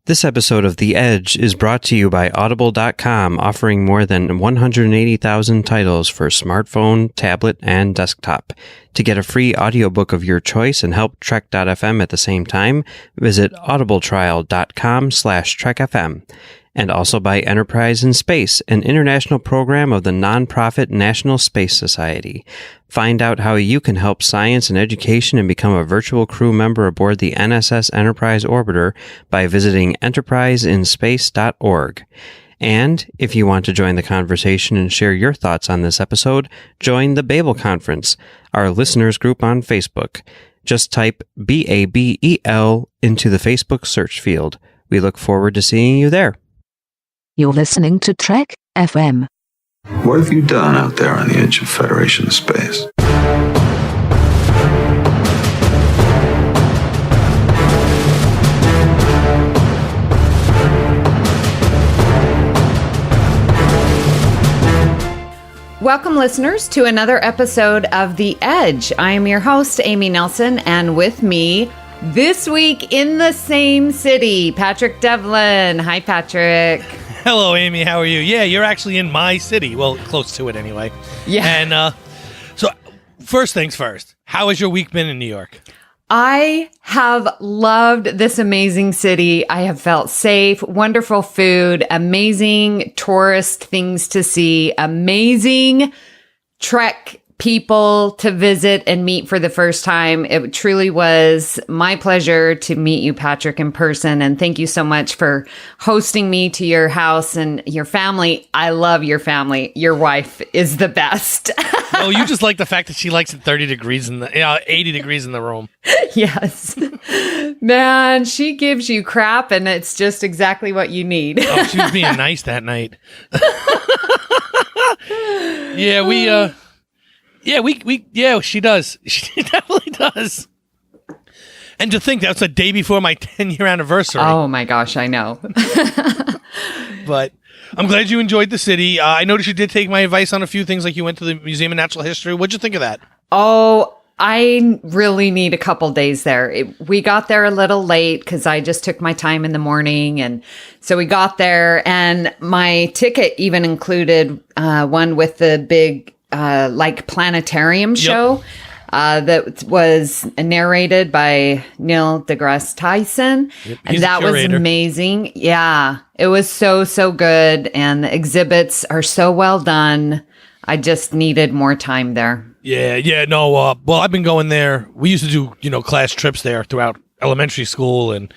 This episode of The Edge is brought to you by Audible.com, offering more than 180,000 titles for smartphone, tablet, and desktop. To get a free audiobook of your choice and help Trek.fm at the same time, visit audibletrial.com/trekfm. And also by Enterprise in Space, an international program of the nonprofit National Space Society. Find out how you can help science and education and become a virtual crew member aboard the NSS Enterprise Orbiter by visiting enterpriseinspace.org. And if you want to join the conversation and share your thoughts on this episode, join the Babel Conference, our listeners group on Facebook. Just type BABEL into the Facebook search field. We look forward to seeing you there. You're listening to Trek FM. What have you done out there on the edge of Federation space? Welcome, listeners, to another episode of The Edge. I am your host, Amy Nelson, and with me this week in the same city, Patrick Devlin. Hi, Patrick. Hello, Amy. How are you? Yeah, you're actually in my city. Well, close to it anyway. Yeah. And so first things first, how has your week been in New York? I have loved this amazing city. I have felt safe, wonderful food, amazing tourist things to see, amazing Trek people to visit and meet for the first time. It truly was my pleasure to meet you, Patrick, in person. And thank you so much for hosting me to your house and your family. I love your family. Your wife is the best. Oh, you just like the fact that she likes it 80 degrees in the room. Yes. Man, she gives you crap and it's just exactly what you need. Oh, she was being nice that night. Yeah, she does. She definitely does. And to think that's the day before my 10-year anniversary. Oh my gosh, I know. But I'm glad you enjoyed the city. I noticed you did take my advice on a few things, like you went to the Museum of Natural History. What'd you think of that? Oh, I really need a couple days there. We got there a little late because I just took my time in the morning. And so we got there and my ticket even included one with the big planetarium show that was narrated by Neil deGrasse Tyson. Yep, and that was amazing. Yeah, it was so good. And the exhibits are so well done. I just needed more time there. Well, I've been going there. We used to do, class trips there throughout elementary school. And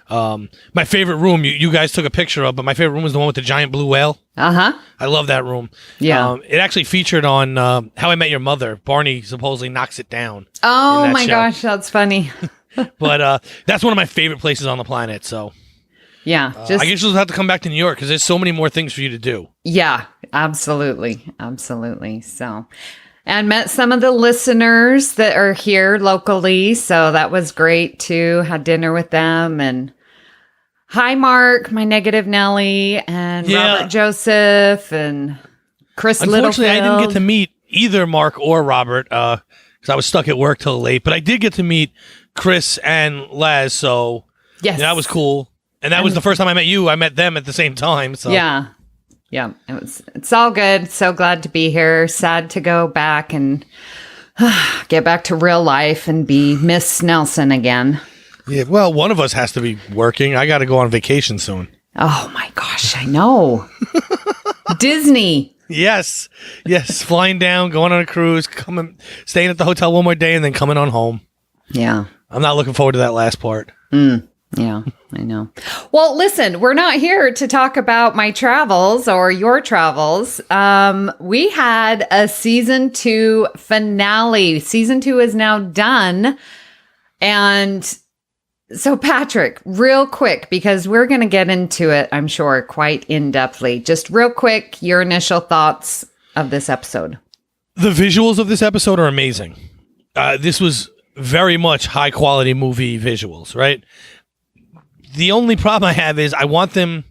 my favorite room, you guys took a picture of, but my favorite room was the one with the giant blue whale. Uh-huh. I love that room. Yeah. It actually featured on How I Met Your Mother. Barney supposedly knocks it down. Oh my gosh, that's funny. But that's one of my favorite places on the planet. So yeah, I guess you'll have to come back to New York because there's so many more things for you to do. Yeah, absolutely. So, and met some of the listeners that are here locally. So that was great too. Had dinner with them and hi, Mark, my negative Nelly, and Robert Joseph and Chris Littlefield. Unfortunately, I didn't get to meet either Mark or Robert because I was stuck at work till late. But I did get to meet Chris and Laz. So that was cool. And that was the first time I met you. I met them at the same time. So yeah, it's all good. So glad to be here. Sad to go back and get back to real life and be Miss Nelson again. Yeah, well, one of us has to be working. I got to go on vacation soon. Oh my gosh, I know. Disney. Yes, flying down, going on a cruise, staying at the hotel one more day, and then coming on home. Yeah. I'm not looking forward to that last part. Yeah, I know. Well, listen, we're not here to talk about my travels or your travels. We had a season 2 finale. Season 2 is now done. And so, Patrick, real quick, because we're going to get into it, I'm sure, quite in-depthly. Just real quick, your initial thoughts of this episode. The visuals of this episode are amazing. This was very much high-quality movie visuals, right? The only problem I have is I want them...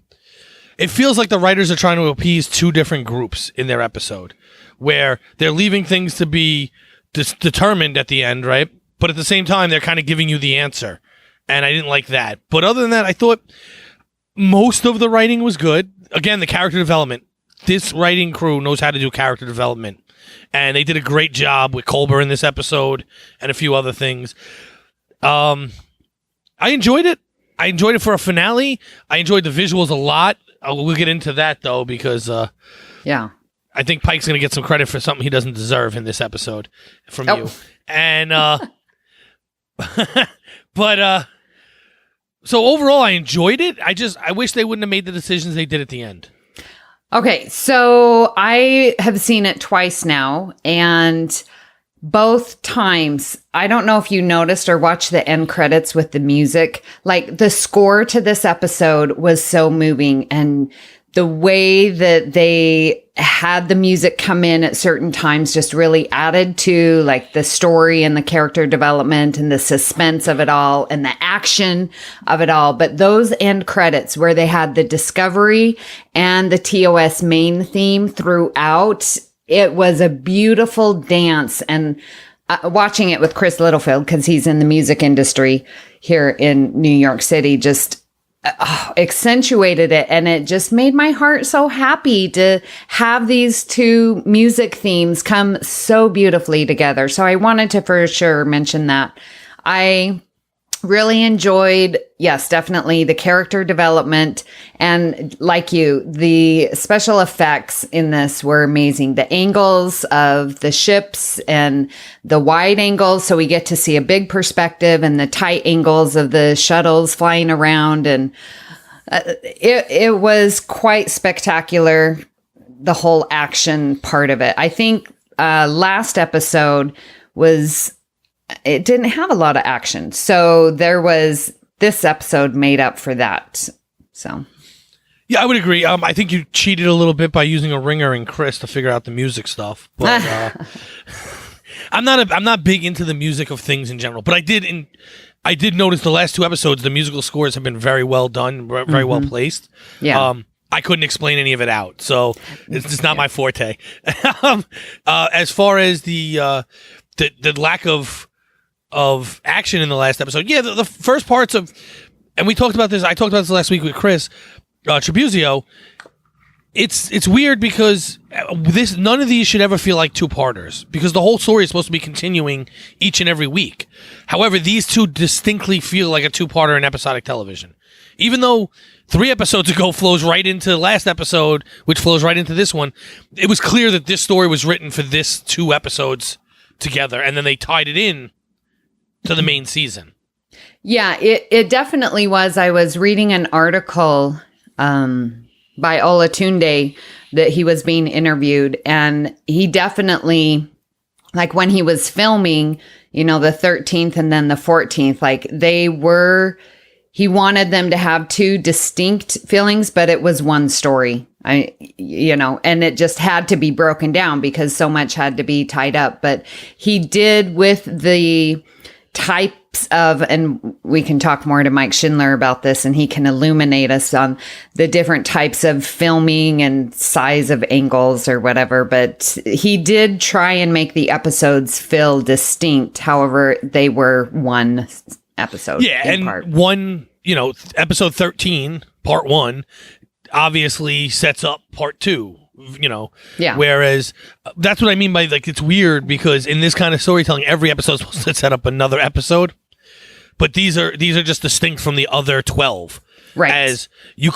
It feels like the writers are trying to appease two different groups in their episode, where they're leaving things to be determined at the end, right? But at the same time, they're kind of giving you the answer. And I didn't like that. But other than that, I thought most of the writing was good. Again, the character development. This writing crew knows how to do character development. And they did a great job with Culber in this episode and a few other things. I enjoyed it. I enjoyed it for a finale. I enjoyed the visuals a lot. We'll get into that, though, because yeah, I think Pike's going to get some credit for something he doesn't deserve in this episode from you. And but so overall, I enjoyed it. I wish they wouldn't have made the decisions they did at the end. Okay, so I have seen it twice now, and both times, I don't know if you noticed or watched the end credits with the music. Like, the score to this episode was so moving, and the way that they had the music come in at certain times just really added to like the story and the character development and the suspense of it all and the action of it all. But those end credits where they had the Discovery and the TOS main theme throughout, it was a beautiful dance. And watching it with Chris Littlefield, because he's in the music industry here in New York City, just accentuated it, and it just made my heart so happy to have these two music themes come so beautifully together. So I wanted to for sure mention that. I really enjoyed, yes, definitely the character development, and like you, the special effects in this were amazing. The angles of the ships and the wide angles, so we get to see a big perspective, and the tight angles of the shuttles flying around, and it was quite spectacular, the whole action part of it. I think last episode it didn't have a lot of action. So there was this episode made up for that. So, yeah, I would agree. I think you cheated a little bit by using a ringer and Chris to figure out the music stuff. But I'm not big into the music of things in general. But I did notice the last two episodes, the musical scores have been very well done, very well placed. Yeah. I couldn't explain any of it out, so it's just not my forte. As far as the lack of action in the last episode. Yeah, the first parts of, and I talked about this last week with Chris Tribuzio. It's weird because none of these should ever feel like two-parters, because the whole story is supposed to be continuing each and every week. However, these two distinctly feel like a two-parter in episodic television. Even though 3 episodes ago flows right into the last episode, which flows right into this one, it was clear that this story was written for this 2 episodes together, and then they tied it in to the main season. Yeah, it definitely was. I was reading an article by Olatunde that he was being interviewed, and he definitely, like when he was filming, the 13th and then the 14th, like he wanted them to have 2 distinct feelings, but it was one story. And it just had to be broken down because so much had to be tied up. But he did with the types of, and we can talk more to Mike Schindler about this, and he can illuminate us on the different types of filming and size of angles or whatever. But he did try and make the episodes feel distinct. However, they were one episode. Yeah, and part. Episode 13, part 1, obviously sets up part 2. Yeah. Whereas that's what I mean by, like, it's weird because in this kind of storytelling, every episode is supposed to set up another episode, but these are just distinct from the other 12. Right. As you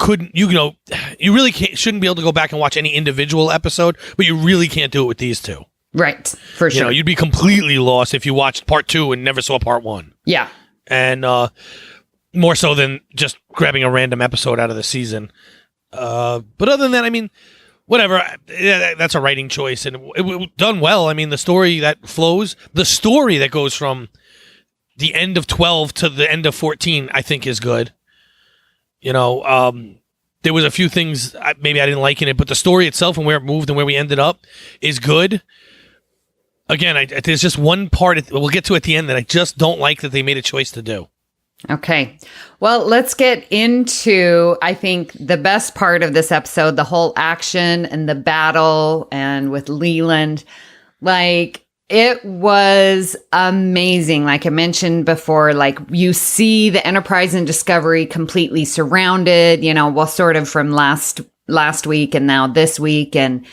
really shouldn't be able to go back and watch any individual episode, but you really can't do it with these 2. Right. For sure. You'd be completely lost if you watched part 2 and never saw part 1. Yeah. And more so than just grabbing a random episode out of the season. But other than that, I mean, whatever. That's a writing choice, and it done well. I mean, the story that flows, the story that goes from the end of 12 to the end of 14, I think is good. There was a few things maybe I didn't like in it, but the story itself and where it moved and where we ended up is good. Again, there's just one part we'll get to at the end that I just don't like that they made a choice to do. Okay. Well, let's get into, I think, the best part of this episode, the whole action and the battle and with Leland. Like, It was amazing. Like I mentioned before, like you see the Enterprise and Discovery completely surrounded, well, sort of from last week and now this week. And,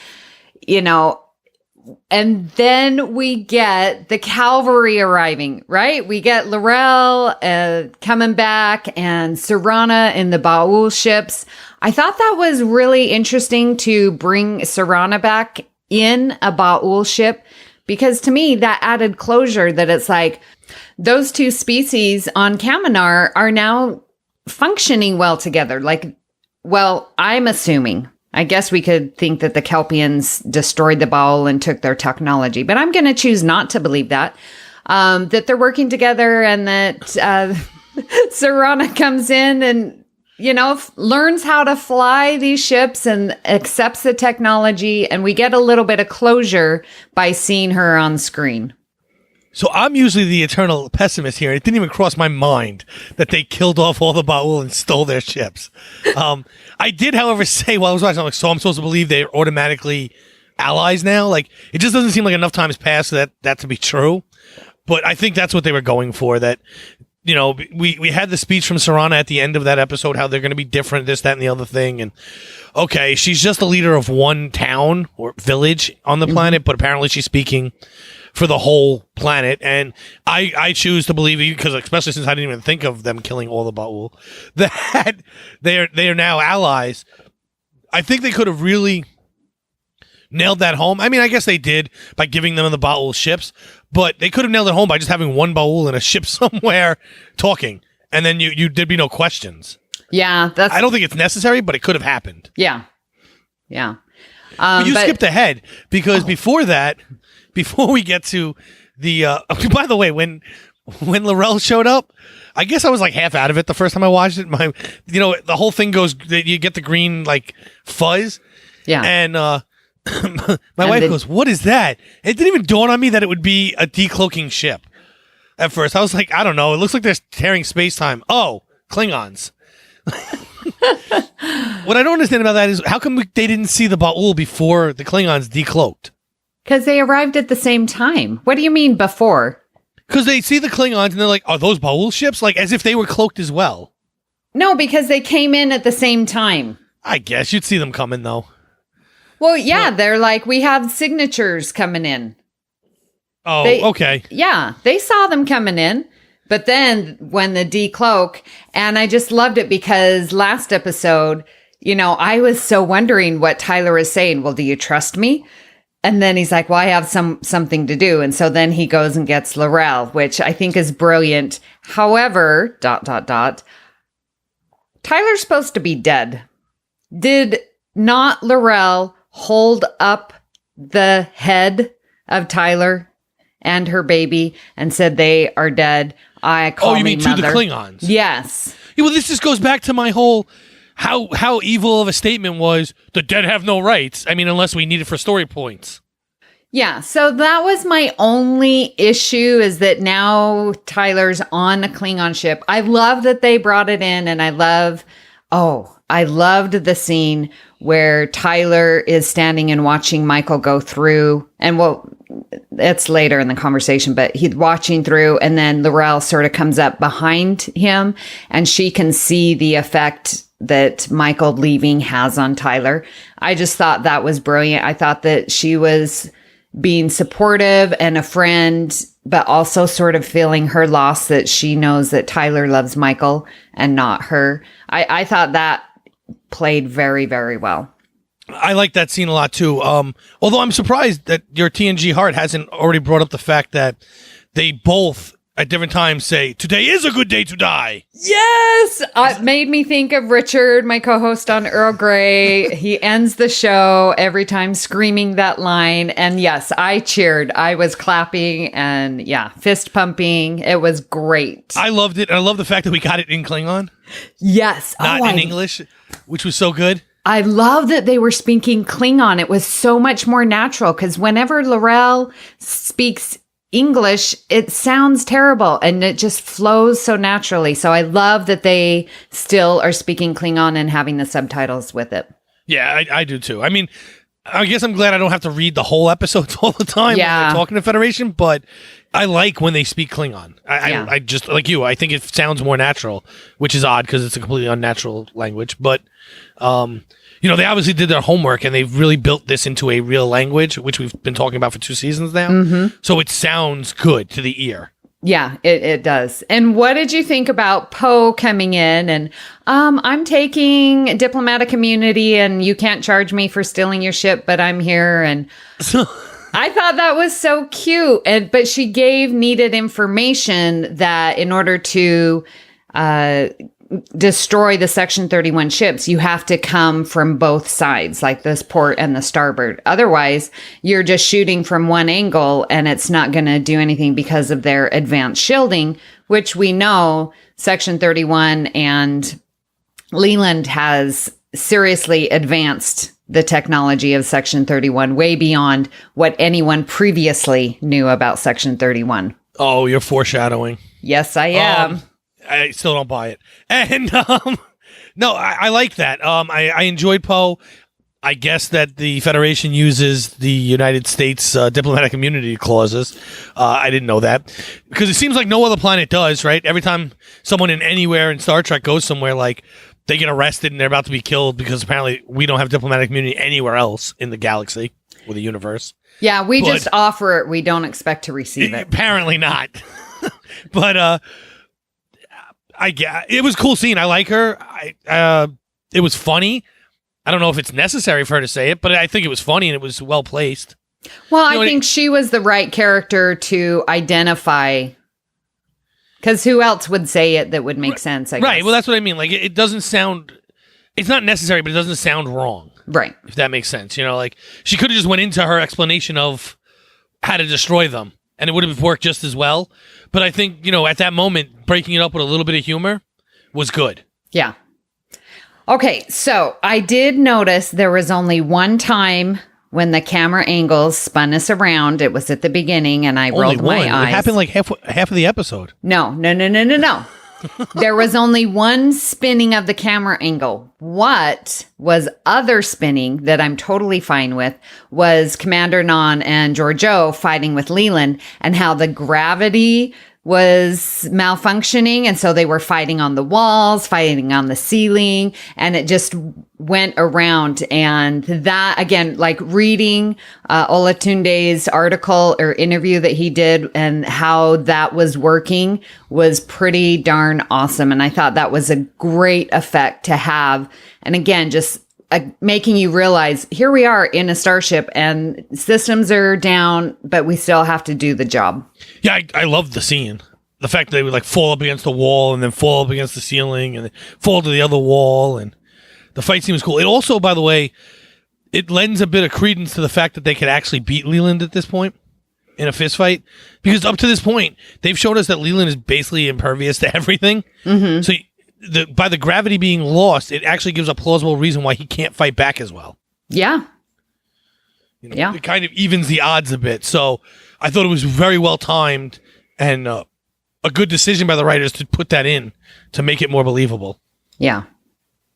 and then we get the cavalry arriving, right? We get L'Rell coming back and Serana in the Ba'ul ships. I thought that was really interesting to bring Serana back in a Ba'ul ship, because to me, that added closure that it's like those two species on Kaminar are now functioning well together. Like, well, I'm assuming. I guess we could think that the Kelpians destroyed the Ba'ul and took their technology, but I'm going to choose not to believe that. That they're working together and that Serana comes in and, learns how to fly these ships and accepts the technology. And we get a little bit of closure by seeing her on screen. So I'm usually the eternal pessimist here. It didn't even cross my mind that they killed off all the Ba'ul and stole their ships. I did, however, say while I was watching, I'm supposed to believe they're automatically allies now. Like, it just doesn't seem like enough time has passed for that to be true. But I think that's what they were going for. That, we had the speech from Serana at the end of that episode, how they're going to be different, this, that, and the other thing. And okay, she's just the leader of one town or village on the planet, but apparently she's speaking for the whole planet. And I choose to believe, because especially since I didn't even think of them killing all the Ba'ul, that they are now allies. I think they could have really nailed that home. I mean, I guess they did by giving them the Ba'ul ships, but they could have nailed it home by just having one Ba'ul in a ship somewhere talking, and then there'd be no questions. Yeah, I don't think it's necessary, but it could have happened. Yeah. But you skipped ahead, because before that, before we get to the by the way, when L'Rell showed up, I guess I was like half out of it the first time I watched it. The whole thing goes, you get the green like fuzz. Yeah. And my wife goes, "What is that?" It didn't even dawn on me that it would be a decloaking ship. At first, I was like, I don't know. It looks like they're tearing space-time. Oh, Klingons. What I don't understand about that is how come they didn't see the Ba'ul before the Klingons decloaked? Because they arrived at the same time. What do you mean before? Because they see the Klingons and they're like, are those Ba'ul ships? Like, as if they were cloaked as well. No, because they came in at the same time. I guess you'd see them coming, though. Well, yeah, they're like, we have signatures coming in. Oh, okay. Yeah, they saw them coming in. But then when the decloak, and I just loved it because last episode, I was so wondering what Tyler is saying. Well, do you trust me? And then he's like, well, I have something to do. And so then he goes and gets L'Rell, which I think is brilliant. However, ... Tyler's supposed to be dead. Did not L'Rell hold up the head of Tyler and her baby and said they are dead? I call you me mean mother. To the Klingons? Yes. Yeah, well, this just goes back to my whole how evil of a statement was, the dead have no rights. I mean, unless we need it for story points. Yeah, so that was my only issue, is that now Tyler's on a Klingon ship. I love that they brought it in, and I loved the scene where Tyler is standing and watching Michael go through, and it's later in the conversation, but he's watching through, and then L'Rell sort of comes up behind him, and she can see the effect that Michael leaving has on Tyler. I just thought that was brilliant. I thought that she was being supportive and a friend, but also sort of feeling her loss, that she knows that Tyler loves Michael and not her. I thought that played very, very well. I like that scene a lot too. Although I'm surprised that your TNG heart hasn't already brought up the fact that they both at different times say, "Today is a good day to die." Yes! It made me think of Richard, my co-host on Earl Grey. He ends the show every time screaming that line. And yes, I cheered. I was clapping and fist pumping. It was great. I loved it. And I love the fact that we got it in Klingon. Yes. Not in English, which was so good. I love that they were speaking Klingon. It was so much more natural, because whenever L'Rell speaks English, it sounds terrible and it just flows so naturally. So I love that they still are speaking Klingon and having the subtitles with it. Yeah, I do too. I mean, I guess I'm glad I don't have to read the whole episodes all the time when they're talking to Federation, but I like when they speak Klingon. I just, like you, I think it sounds more natural, which is odd because it's a completely unnatural language. But, they obviously did their homework and they've really built this into a real language, which we've been talking about for 2 seasons now. Mm-hmm. So it sounds good to the ear. Yeah, it does. And what did you think about Poe coming in and I'm taking diplomatic immunity and you can't charge me for stealing your ship, but I'm here. And I thought that was so cute. But she gave needed information that in order to destroy the Section 31 ships, you have to come from both sides, like this port and the starboard. Otherwise, you're just shooting from one angle and it's not going to do anything because of their advanced shielding, which we know Section 31 and Leland has seriously advanced the technology of Section 31 way beyond what anyone previously knew about Section 31. Oh, you're foreshadowing. Yes, I am. I still don't buy it. And no, I like that. I enjoyed Poe. I guess that the Federation uses the United States diplomatic immunity clauses. I didn't know that because it seems like no other planet does, right? Every time someone in anywhere in Star Trek goes somewhere, like they get arrested and they're about to be killed because apparently we don't have diplomatic immunity anywhere else in the galaxy or the universe. Yeah, we just offer it. We don't expect to receive it. Apparently not. But it was a cool scene. I like her. It was funny. I don't know if it's necessary for her to say it, but I think it was funny and it was well placed. Well, I think she was the right character to identify, because who else would say it that would make sense? I guess. Right. Well, that's what I mean. Like it doesn't sound. It's not necessary, but it doesn't sound wrong. Right. If that makes sense. Like she could have just went into her explanation of how to destroy them, and it would have worked just as well. But I think, at that moment, breaking it up with a little bit of humor was good. Yeah. Okay, so I did notice there was only one time when the camera angles spun us around. It was at the beginning, and I rolled my eyes. It happened like half of the episode. No. There was only one spinning of the camera angle. What was other spinning that I'm totally fine with was Commander Non and Georgiou fighting with Leland and how the gravity was malfunctioning. And so they were fighting on the walls, fighting on the ceiling, and it just went around. And that, again, like reading Olatunde's article or interview that he did and how that was working was pretty darn awesome. And I thought that was a great effect to have. And again, just making you realize here we are in a starship and systems are down, but we still have to do the job. Yeah, I loved the scene. The fact that they would like fall up against the wall and then fall up against the ceiling and then fall to the other wall, and the fight scene was cool. It also, by the way, it lends a bit of credence to the fact that they could actually beat Leland at this point in a fist fight, because up to this point, they've showed us that Leland is basically impervious to everything. Mm-hmm. So by the gravity being lost, it actually gives a plausible reason why he can't fight back as well. Yeah. Yeah. It kind of evens the odds a bit. So I thought it was very well timed and a good decision by the writers to put that in to make it more believable. Yeah.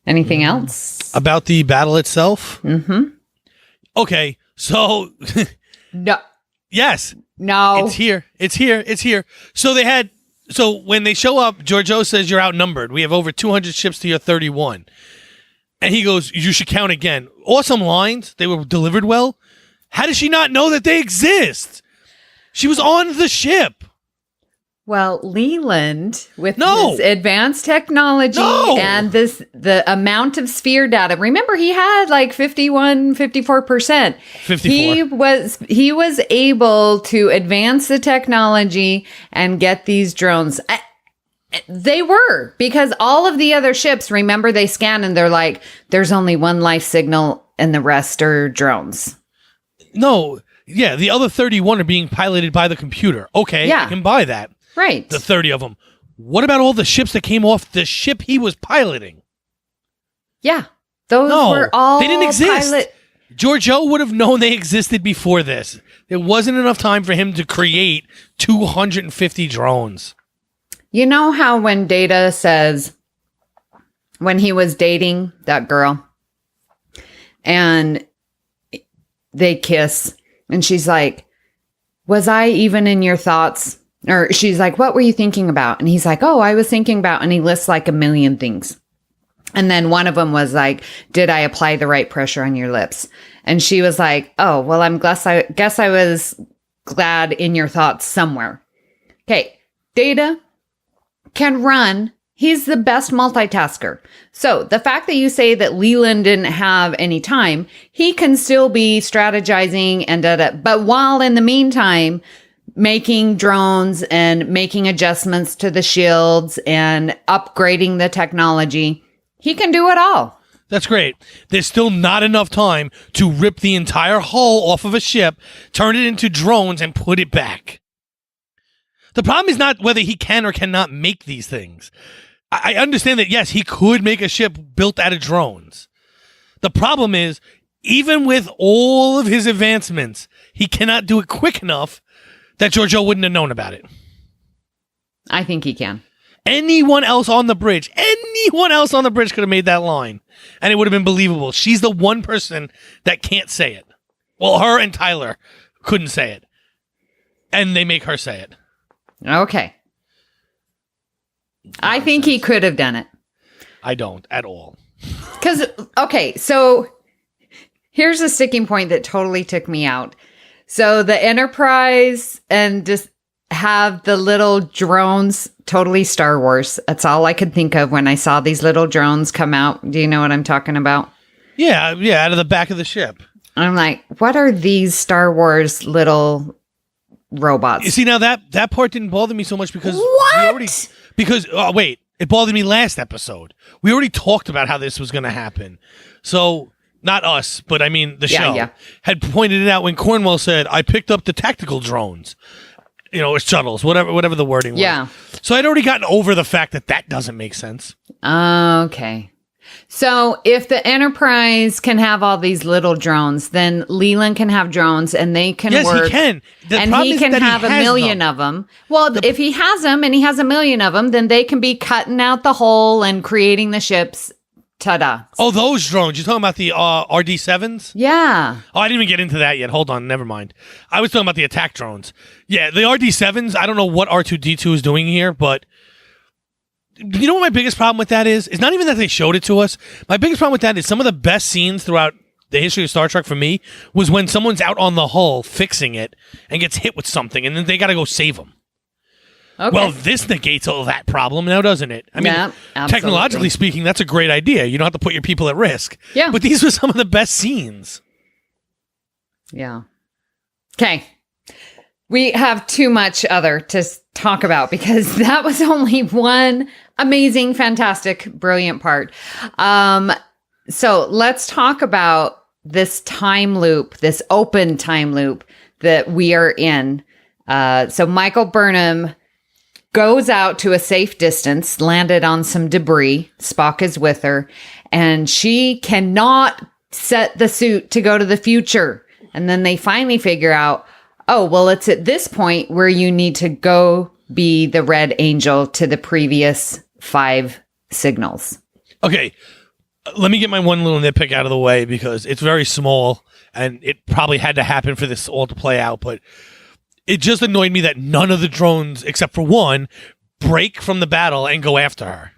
Anything else? About the battle itself? Mm-hmm. Okay. So. No. Yes. No. It's here. So when they show up, Georgiou says you're outnumbered. We have over 200 ships to your 31. And he goes, you should count again. Awesome lines. They were delivered well. How does she not know that they exist? She was on the ship. Well, Leland, with his advanced technology and the amount of sphere data. Remember, he had like 54%. 54. He was able to advance the technology and get these drones. They were, because all of the other ships, remember, they scan and they're like, there's only one life signal and the rest are drones. No. Yeah, the other 31 are being piloted by the computer. Okay, I can buy that. Right. The 30 of them. What about all the ships that came off the ship he was piloting? Yeah. Those were all they didn't exist. Georgiou would have known they existed before this. There wasn't enough time for him to create 250 drones. You know how when Data says, when he was dating that girl, and they kiss, and she's like, was I even in your thoughts? Or she's like, what were you thinking about? And he's like, oh, I was thinking about, and he lists like a million things. And then one of them was like, did I apply the right pressure on your lips? And she was like, oh, well, guess I was glad in your thoughts somewhere. Okay. Data can run. He's the best multitasker. So the fact that you say that Leland didn't have any time, he can still be strategizing and but while in the meantime, making drones and making adjustments to the shields and upgrading the technology, he can do it all. That's great. There's still not enough time to rip the entire hull off of a ship, turn it into drones, and put it back. The problem is not whether he can or cannot make these things. I understand that, yes, he could make a ship built out of drones. The problem is, even with all of his advancements, he cannot do it quick enough that Georgiou wouldn't have known about it. I think he can. Anyone else on the bridge could have made that line, and it would have been believable. She's the one person that can't say it. Well, her and Tyler couldn't say it, and they make her say it. Okay. I think he could have done it. I don't at all. Because, okay, so here's a sticking point that totally took me out. So the Enterprise and just have the little drones, totally Star Wars. That's all I could think of when I saw these little drones come out. Do you know what I'm talking about? Yeah, out of the back of the ship. I'm like, what are these Star Wars little robots? You see, now that part didn't bother me so much because What? It bothered me last episode. We already talked about how this was going to happen. So, not us, but I mean the show had pointed it out when Cornwell said, I picked up the tactical drones, or shuttles, whatever the wording was. Yeah. So I'd already gotten over the fact that doesn't make sense. Okay. So if the Enterprise can have all these little drones, then Leland can have drones and they can work. Yes, he can. And he can have a million of them. Well, if he has them and he has a million of them, then they can be cutting out the hole and creating the ships. Ta-da. Oh, those drones. You're talking about the RD-7s? Yeah. Oh, I didn't even get into that yet. Hold on. Never mind. I was talking about the attack drones. Yeah, the RD-7s, I don't know what R2-D2 is doing here, but you know what my biggest problem with that is? It's not even that they showed it to us. My biggest problem with that is some of the best scenes throughout the history of Star Trek for me was when someone's out on the hull fixing it and gets hit with something, and then they got to go save them. Okay. Well, this negates all that problem now, doesn't it? I mean, technologically speaking, that's a great idea. You don't have to put your people at risk. Yeah. But these were some of the best scenes. Yeah. Okay. We have too much other to talk about because that was only one amazing, fantastic, brilliant part. So let's talk about this time loop, this open time loop that we are in. So Michael Burnham goes out to a safe distance, landed on some debris. Spock is with her, and she cannot set the suit to go to the future. And then they finally figure out, oh, well, it's at this point where you need to go be the Red Angel to the previous 5 signals. Okay, let me get my one little nitpick out of the way because it's very small and it probably had to happen for this all to play out, but it just annoyed me that none of the drones, except for one, break from the battle and go after her.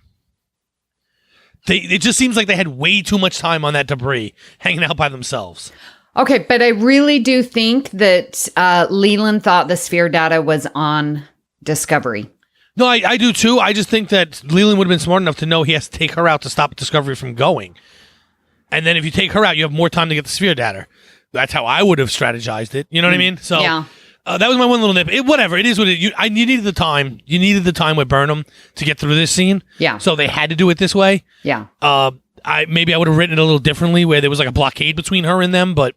It just seems like they had way too much time on that debris hanging out by themselves. Okay, but I really do think that Leland thought the sphere data was on Discovery. No, I do too. I just think that Leland would have been smart enough to know he has to take her out to stop Discovery from going. And then if you take her out, you have more time to get the sphere data. That's how I would have strategized it. You know what I mean? So yeah. That was my one little nip. Whatever. It is what it is. You needed the time. You needed the time with Burnham to get through this scene. Yeah. So they had to do it this way. Yeah. Maybe I would have written it a little differently where there was like a blockade between her and them, but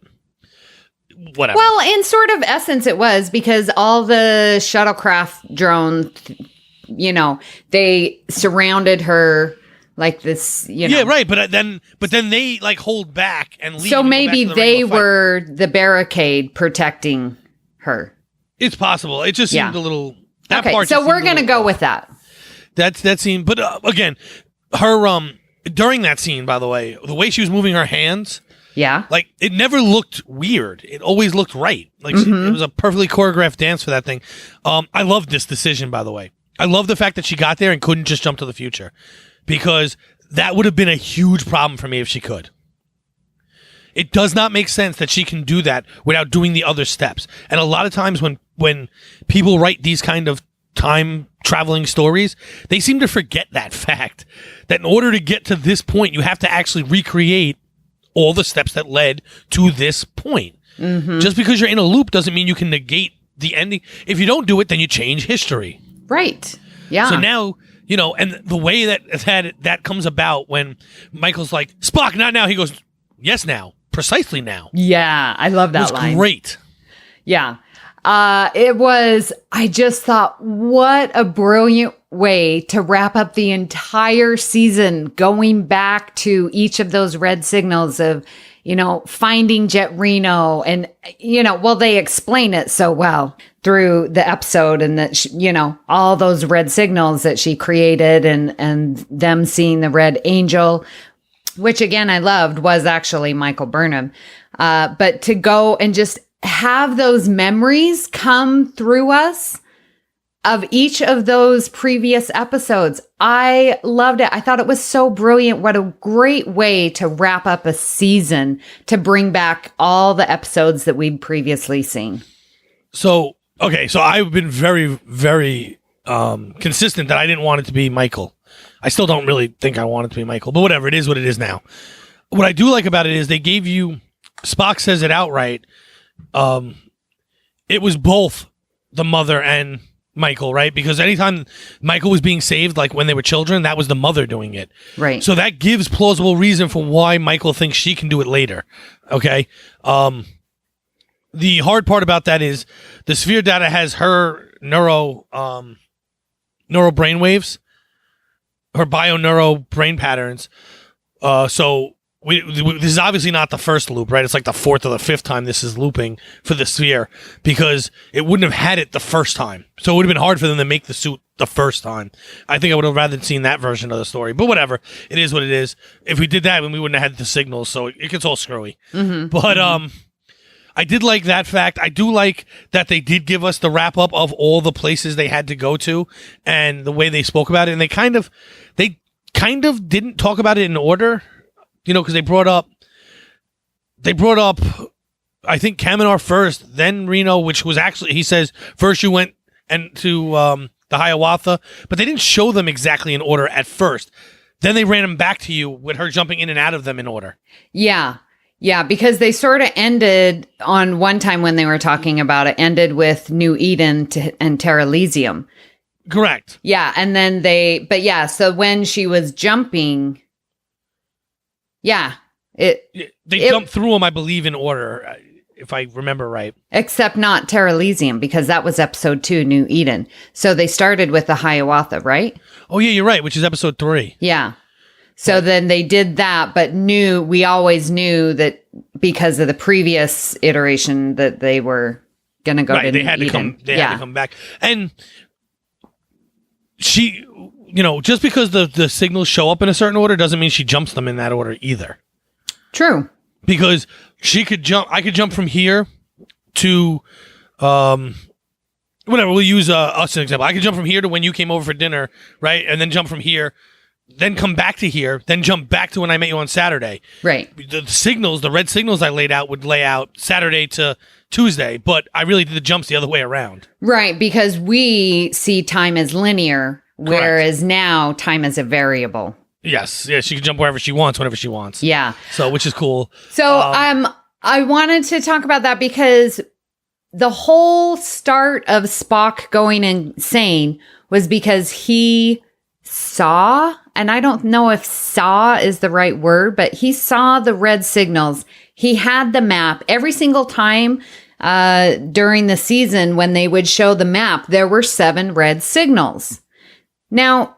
whatever. Well, in sort of essence it was because all the shuttlecraft drones, they surrounded her like this, Yeah, right. But then they like hold back and leave. So maybe they were the barricade protecting her. It's possible. It just seemed a little. Okay, so we're gonna go with that. That scene, but again, her during that scene, by the way she was moving her hands, Yeah. Like, it never looked weird. It always looked right. Like, it was a perfectly choreographed dance for that thing. I love this decision, by the way. I love the fact that she got there and couldn't just jump to the future, because that would have been a huge problem for me if she could. It does not make sense that she can do that without doing the other steps. And a lot of times when people write these kind of time traveling stories, they seem to forget that fact, that in order to get to this point, you have to actually recreate all the steps that led to this point. Just because you're in a loop doesn't mean you can negate the ending. If you don't do it, then you change history. Right. Yeah. So now, you know, and the way that comes about when Michael's like, Spock, not now. He goes, yes, now. Precisely now. Yeah. I love that It was line. great. Yeah. I just thought, what a brilliant way to wrap up the entire season, going back to each of those red signals of, you know, finding Jett Reno. And, you know, well, they explain it so well through the episode, and that, you know, all those red signals that she created, and them seeing the red angel, which again, I loved, was actually Michael Burnham. But to go and just have those memories come through us of each of those previous episodes. I loved it. I thought it was so brilliant. What a great way to wrap up a season, to bring back all the episodes that we'd previously seen. So, okay. So I've been very, very consistent that I didn't want it to be Michael. I still don't really think I want it to be Michael, but whatever. It is what it is now. What I do like about it is they gave you, Spock says it outright. It was both the mother and Michael, right? Because anytime Michael was being saved, like when they were children, that was the mother doing it. Right. So that gives plausible reason for why Michael thinks she can do it later. Okay. The hard part about that is the sphere data has her neural brainwaves, her bio-neuro brain patterns. So this is obviously not the first loop, right? It's like the fourth or the fifth time this is looping for the sphere, because it wouldn't have had it the first time. So it would have been hard for them to make the suit the first time. I think I would have rather seen that version of the story, but whatever. It is what it is. If we did that, then we wouldn't have had the signals, so it gets all screwy. But I did like that fact. I do like that they did give us the wrap up of all the places they had to go to and the way they spoke about it. And they kind of didn't talk about it in order. You know, because they brought up, I think Kaminar first, then Reno, which was actually, he says, first you went to the Hiawatha, but they didn't show them exactly in order at first. Then they ran them back to you with her jumping in and out of them in order. Yeah. Yeah, because they sort of ended on one time when they were talking about it, ended with New Eden and Terralysium. Correct. Yeah, and then so when she was jumping... Yeah, they jumped through them, I believe, in order, if I remember right. Except not Terralysium, because that was episode 2, New Eden. So they started with the Hiawatha, right? Oh, yeah, you're right, which is episode 3. Yeah. So then they did that, but we always knew that because of the previous iteration that they were going to go to New Eden. They had to come back. And she... You know, just because the signals show up in a certain order doesn't mean she jumps them in that order either. True. Because I could jump from here to, whatever, we'll use us as an example. I could jump from here to when you came over for dinner, right? And then jump from here, then come back to here, then jump back to when I met you on Saturday. Right. The red signals I laid out would lay out Saturday to Tuesday, but I really did the jumps the other way around. Right, because we see time as linear. Whereas now time is a variable. Yes. Yeah. She can jump wherever she wants, whenever she wants. Yeah. So, which is cool. So, I wanted to talk about that because the whole start of Spock going insane was because he saw, and I don't know if saw is the right word, but he saw the red signals. He had the map every single time during the season when they would show the map, there were 7 red signals. Now,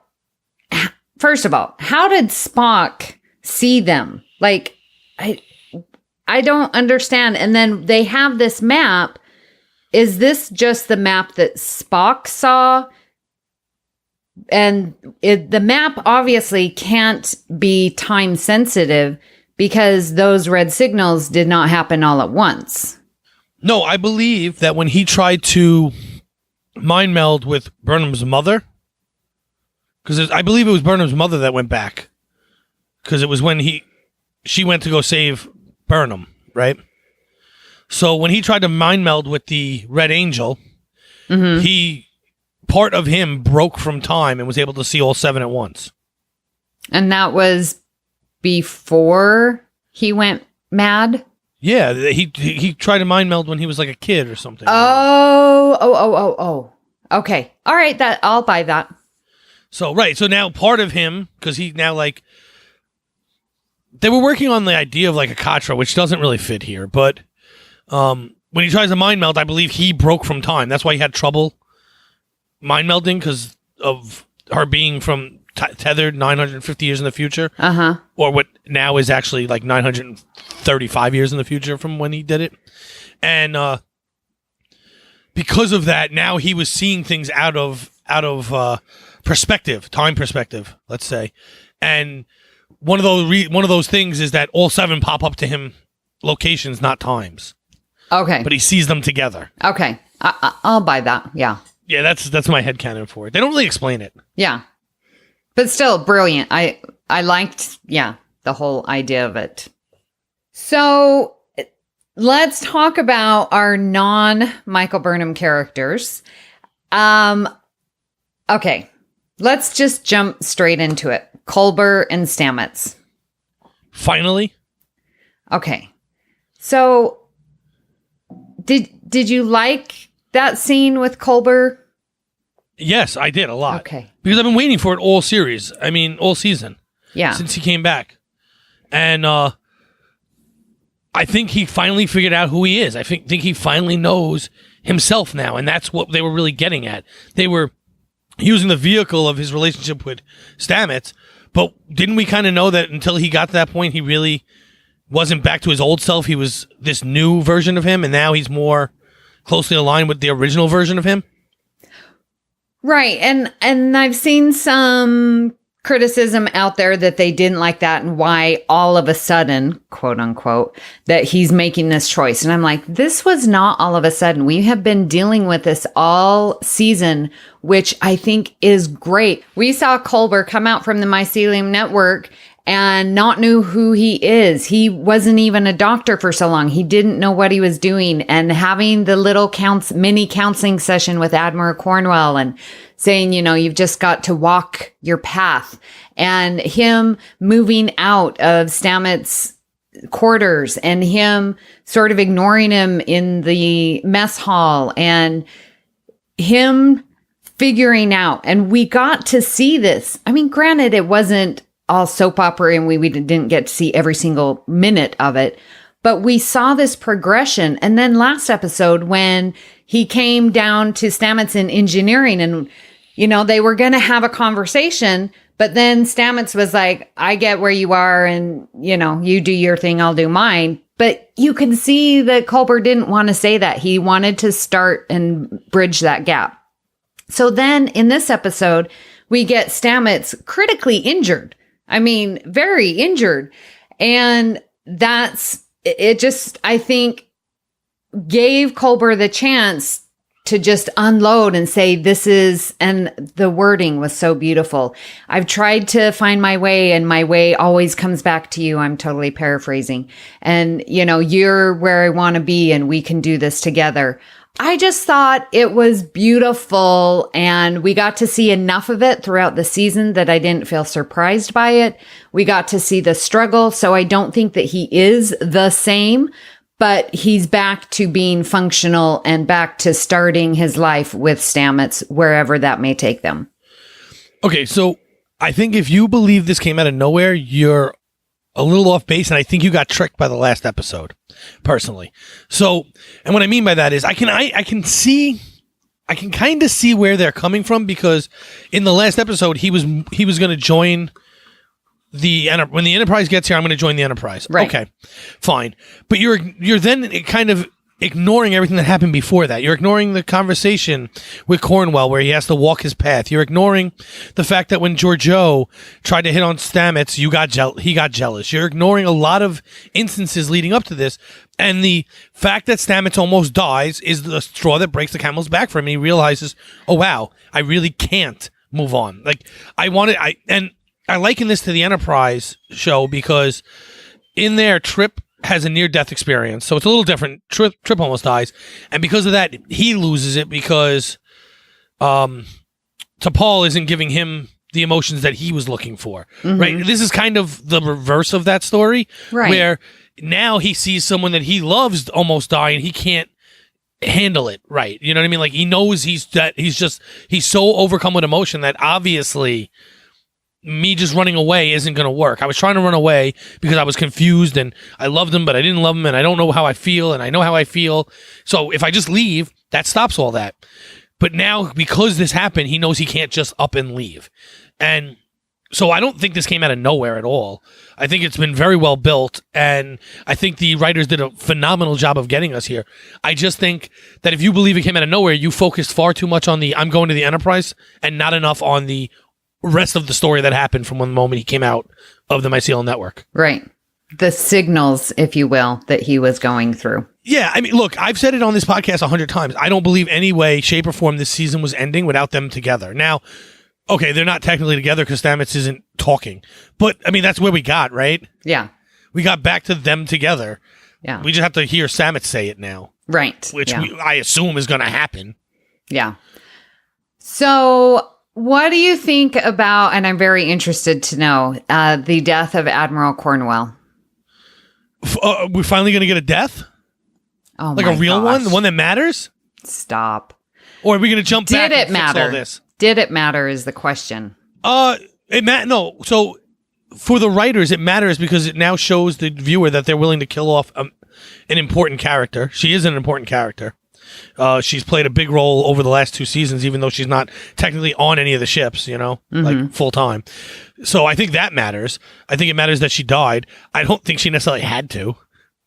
first of all, how did Spock see them? Like, I don't understand. And then they have this map. Is this just the map that Spock saw? And the map obviously can't be time sensitive because those red signals did not happen all at once. No, I believe that when he tried to mind meld with Burnham's mother, because I believe it was Burnham's mother that went back, because it was when she went to go save Burnham, right? So when he tried to mind meld with the Red Angel, part of him broke from time and was able to see all 7 at once. And that was before he went mad? Yeah, he tried to mind meld when he was like a kid or something. Oh. Okay. All right, I'll buy that. So now part of him, because he now like, they were working on the idea of like a Katra, which doesn't really fit here, but when he tries to mind meld, I believe he broke from time. That's why he had trouble mind melding, because of her being from tethered 950 years in the future. Or what now is actually like 935 years in the future from when he did it. And because of that, now he was seeing things out of perspective, time perspective, let's say. And one of those things is that all 7 pop up to him locations, not times. Okay. But he sees them together. Okay. I'll buy that. Yeah. Yeah, that's my headcanon for it. They don't really explain it. Yeah. But still brilliant. I liked, the whole idea of it. So let's talk about our non-Michael Burnham characters. Okay. Let's just jump straight into it. Culber and Stamets. Finally? Okay. So did you like that scene with Culber? Yes, I did a lot. Okay. Because I've been waiting for it all series. I mean, all season. Yeah. Since he came back. And I think he finally figured out who he is. I think he finally knows himself now. And that's what they were really getting at. They were using the vehicle of his relationship with Stamets. But didn't we kind of know that until he got to that point, he really wasn't back to his old self? He was this new version of him. And now he's more closely aligned with the original version of him. Right. And I've seen some criticism out there that they didn't like that and why all of a sudden, quote unquote, that he's making this choice. And I'm like, this was not all of a sudden. We have been dealing with this all season, which I think is great. We saw Culber come out from the Mycelium Network and not knew who he is. He wasn't even a doctor for so long. He didn't know what he was doing. And having the little mini counseling session with Admiral Cornwell and saying, you've just got to walk your path. And him moving out of Stamets' quarters and him sort of ignoring him in the mess hall and him figuring out. And we got to see this. I mean, granted, it wasn't all soap opera and we didn't get to see every single minute of it, but we saw this progression. And then last episode when he came down to Stamets in engineering and, they were going to have a conversation, but then Stamets was like, I get where you are and, you do your thing, I'll do mine. But you can see that Culber didn't want to say that. He wanted to start and bridge that gap. So then in this episode, we get Stamets critically injured. I mean, very injured. And it just, I think, gave Culber the chance to just unload and say, and the wording was so beautiful. I've tried to find my way and my way always comes back to you. I'm totally paraphrasing. And, you're where I want to be and we can do this together. I just thought it was beautiful and we got to see enough of it throughout the season that I didn't feel surprised by it. We got to see the struggle. So I don't think that he is the same, but he's back to being functional and back to starting his life with Stamets, wherever that may take them. Okay, so I think if you believe this came out of nowhere, you're a little off base, and I think you got tricked by the last episode, personally. So, and what I mean by that is I can kind of see where they're coming from, because in the last episode he was going to join when the Enterprise gets here, I'm going to join the Enterprise. Right. Okay, fine. But you're then kind of ignoring everything that happened before that. You're ignoring the conversation with Cornwell where he has to walk his path. You're ignoring the fact that when Georgiou tried to hit on Stamets, he got jealous. You're ignoring a lot of instances leading up to this. And the fact that Stamets almost dies is the straw that breaks the camel's back for him. And he realizes, oh, wow, I really can't move on. Like, I liken this to the Enterprise show because in there, Trip has a near-death experience, so it's a little different. Trip almost dies, and because of that, he loses it because T'Pol isn't giving him the emotions that he was looking for. Right? This is kind of the reverse of that story, where now he sees someone that he loves almost die, and he can't handle it. Right? You know what I mean? Like he knows he's so overcome with emotion that obviously me just running away isn't going to work. I was trying to run away because I was confused and I loved him, but I didn't love him and I don't know how I feel and I know how I feel. So if I just leave, that stops all that. But now because this happened, he knows he can't just up and leave. And so I don't think this came out of nowhere at all. I think it's been very well built and I think the writers did a phenomenal job of getting us here. I just think that if you believe it came out of nowhere, you focused far too much on the I'm going to the Enterprise and not enough on the rest of the story that happened from one moment he came out of the mycelial network. Right. The signals, if you will, that he was going through. Yeah. I mean, look, I've said it on this podcast 100 times. I don't believe any way, shape, or form this season was ending without them together. Now, okay, they're not technically together because Stamets isn't talking. But, I mean, that's where we got, right? Yeah. We got back to them together. Yeah. We just have to hear Stamets say it now. Right. Which I assume is going to happen. Yeah. So what do you think about, and I'm very interested to know, the death of Admiral Cornwell? We're finally going to get a death? Oh, like my a real gosh. one? The one that matters? Stop. Or are we going to jump back Did it and fix matter? all this? Did it matter is the question. No. So for the writers, it matters because it now shows the viewer that they're willing to kill off an important character. She is an important character. She's played a big role over the last 2 seasons, even though she's not technically on any of the ships, like full time. So I think that matters. I think it matters that she died. I don't think she necessarily had to,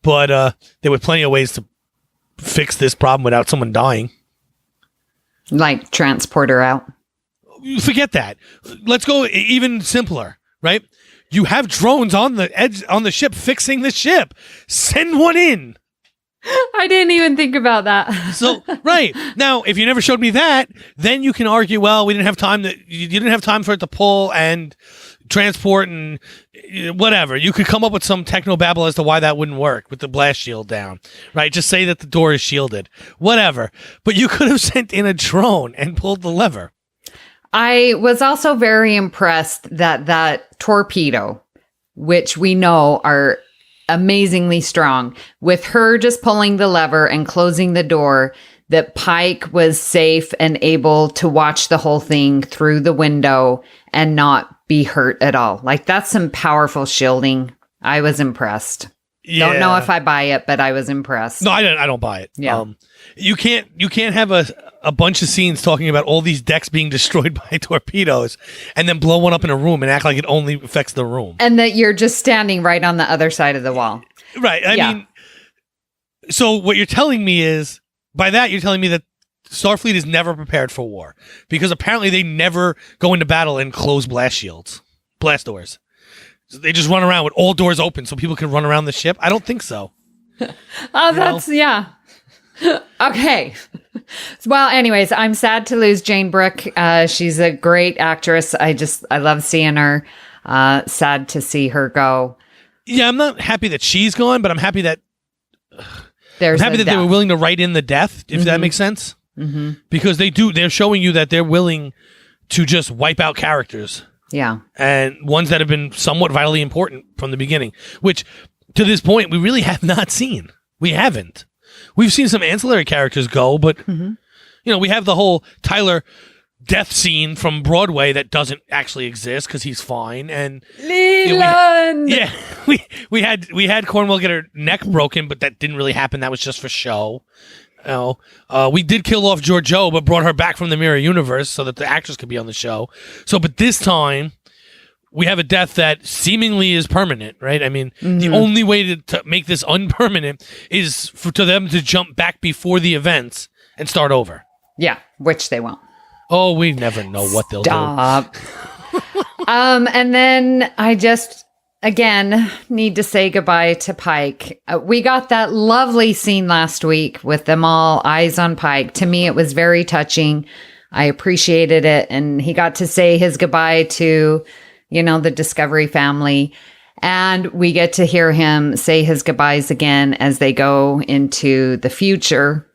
but there were plenty of ways to fix this problem without someone dying. Like transport her out. Forget that. Let's go even simpler, right? You have drones on the ship fixing the ship. Send one in. I didn't even think about that. So, right. Now, if you never showed me that, then you can argue, well, you didn't have time for it to pull and transport and whatever. You could come up with some technobabble as to why that wouldn't work with the blast shield down, right? Just say that the door is shielded, whatever. But you could have sent in a drone and pulled the lever. I was also very impressed that torpedo, which we know are amazingly strong, with her just pulling the lever and closing the door, that Pike was safe and able to watch the whole thing through the window and not be hurt at all. Like, that's some powerful shielding. I was impressed. Yeah. Don't know if I buy it, but I was impressed. No, I don't buy it. Yeah. You can't have a bunch of scenes talking about all these decks being destroyed by torpedoes and then blow one up in a room and act like it only affects the room. And that you're just standing right on the other side of the wall. Right. I mean, so what you're telling me is, by that, you're telling me that Starfleet is never prepared for war because apparently they never go into battle and close blast doors. So they just run around with all doors open so people can run around the ship. I don't think so. Yeah. Okay. Well, anyways, I'm sad to lose Jane Brooke. She's a great actress. I love seeing her. Sad to see her go. Yeah, I'm not happy that she's gone, but I'm happy that they were willing to write in the death, if that makes sense. Mm-hmm. Because they're showing you that they're willing to just wipe out characters. Yeah. And ones that have been somewhat vitally important from the beginning, which to this point we really have not seen. We haven't. We've seen some ancillary characters go, but we have the whole Tyler death scene from Broadway that doesn't actually exist because he's fine. And Leland. We had Cornwell get her neck broken, but that didn't really happen. That was just for show. We did kill off Georgiou, but brought her back from the mirror universe so that the actress could be on the show. So, but this time we have a death that seemingly is permanent, right? I mean, the only way to make this unpermanent is to them to jump back before the events and start over. Yeah, which they won't. Oh, we never know what they'll do. And then I just, again, need to say goodbye to Pike. We got that lovely scene last week with them all eyes on Pike. To me, it was very touching. I appreciated it. And he got to say his goodbye to, the Discovery family. And we get to hear him say his goodbyes again as they go into the future.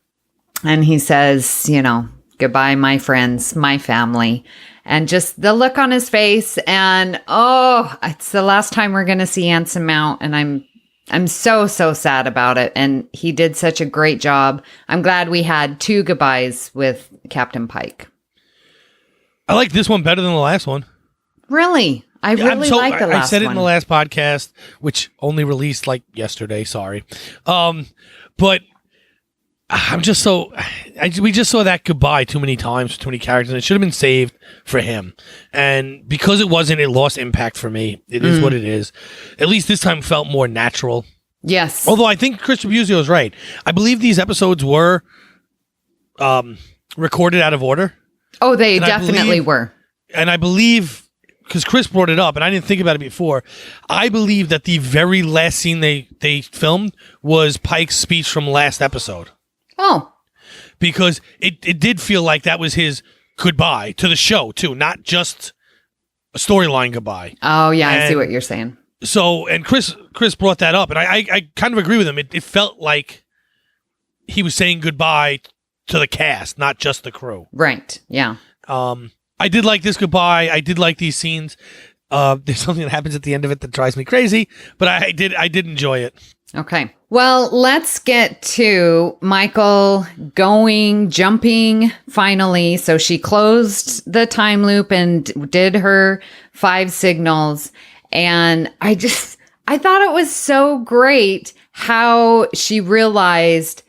And he says, goodbye, my friends, my family. And just the look on his face. And, it's the last time we're going to see Anson Mount. And I'm so, so sad about it. And he did such a great job. I'm glad we had 2 goodbyes with Captain Pike. I like this one better than the last one. Really? I really like the last one. I said it in the last podcast, which only released like yesterday. Sorry. But I'm just so... we just saw that goodbye too many times for too many characters. It should have been saved for him. And because it wasn't, it lost impact for me. It is what it is. At least this time felt more natural. Yes. Although I think Chris Tribuzio is right. I believe these episodes were recorded out of order. Oh, they definitely were. And I believe, because Chris brought it up, and I didn't think about it before, I believe that the very last scene they filmed was Pike's speech from last episode. Oh. Because it did feel like that was his goodbye to the show, too, not just a storyline goodbye. Oh, yeah, I see what you're saying. So, and Chris brought that up, and I kind of agree with him. It felt like he was saying goodbye to the cast, not just the crew. Right, yeah. I did like this goodbye. I did like these scenes. There's something that happens at the end of it that drives me crazy, but I did enjoy it. Okay. Well, let's get to Michael jumping finally. So she closed the time loop and did her 5 signals. And I thought it was so great how she realized,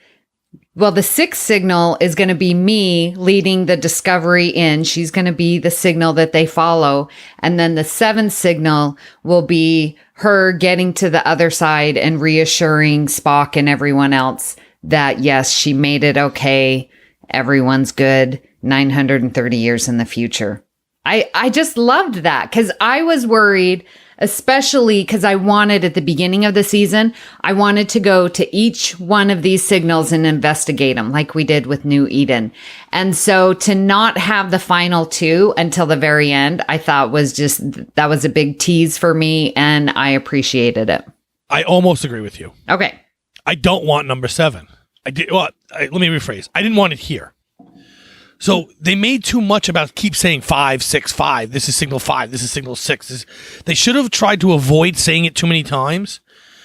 well, the 6th signal is going to be me leading the Discovery in. She's going to be the signal that they follow. And then the 7th signal will be her getting to the other side and reassuring Spock and everyone else that, yes, she made it okay. Everyone's good. 930 years in the future. I just loved that because I was worried, especially because I wanted at the beginning of the season, I wanted to go to each one of these signals and investigate them like we did with New Eden. And so to not have the final 2 until the very end, I thought that was a big tease for me and I appreciated it. I almost agree with you. Okay. I don't want number 7. Let me rephrase. I didn't want it here. So they made too much about keep saying 5, 6, 5. This is signal 5. This is signal 6. They should have tried to avoid saying it too many times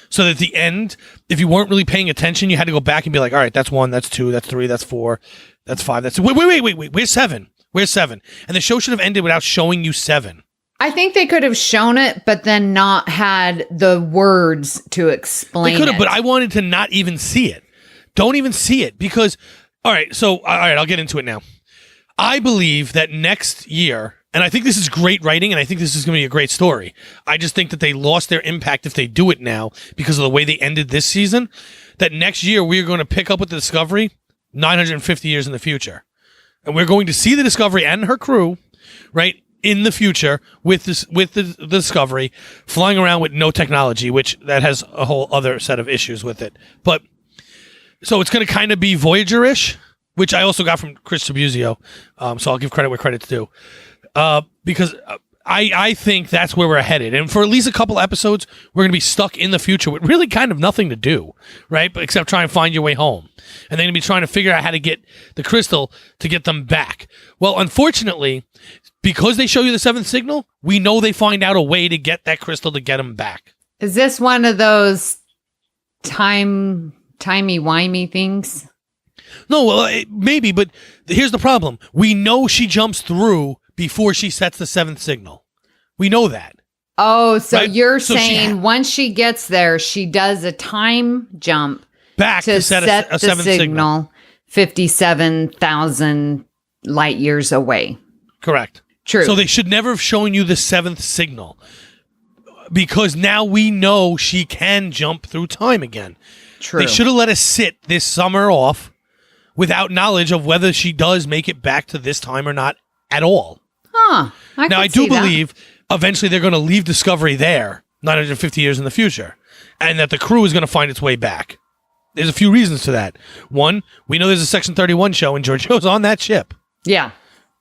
so that at the end, if you weren't really paying attention, you had to go back and be like, all right, that's 1, that's 2, that's 3, that's 4, that's 5. That's wait. Where's 7? Where's 7? And the show should have ended without showing you 7. I think they could have shown it, but then not had the words to explain it. They could have, but I wanted to not even see it. Don't even see it because, all right, I'll get into it now. I believe that next year, and I think this is great writing, and I think this is going to be a great story. I just think that they lost their impact if they do it now because of the way they ended this season, that next year we're going to pick up with the Discovery 950 years in the future. And we're going to see the Discovery and her crew, right, in the future with the Discovery flying around with no technology, which that has a whole other set of issues with it. But so it's going to kind of be Voyager-ish, which I also got from Chris Tribuzio, so I'll give credit where credit's due. Because I think that's where we're headed. And for at least a couple episodes, we're going to be stuck in the future with really kind of nothing to do, right? But except try and find your way home. And they're going to be trying to figure out how to get the crystal to get them back. Well, unfortunately, because they show you the 7th signal, we know they find out a way to get that crystal to get them back. Is this one of those timey-wimey things? No, well, maybe, but here's the problem. We know she jumps through before she sets the 7th signal. We know that. Oh, so right? You're saying once she gets there, she does a time jump back to set a 7th signal 57,000 light years away. Correct. True. So they should never have shown you the seventh signal, because now we know she can jump through time again. True. They should have let us sit this summer off without knowledge of whether she does make it back to this time or not at all. Huh. Now, I do believe eventually they're going to leave Discovery there 950 years in the future, and that the crew is going to find its way back. There's a few reasons to that. One, we know there's a Section 31 show, and Georgiou's on that ship. Yeah.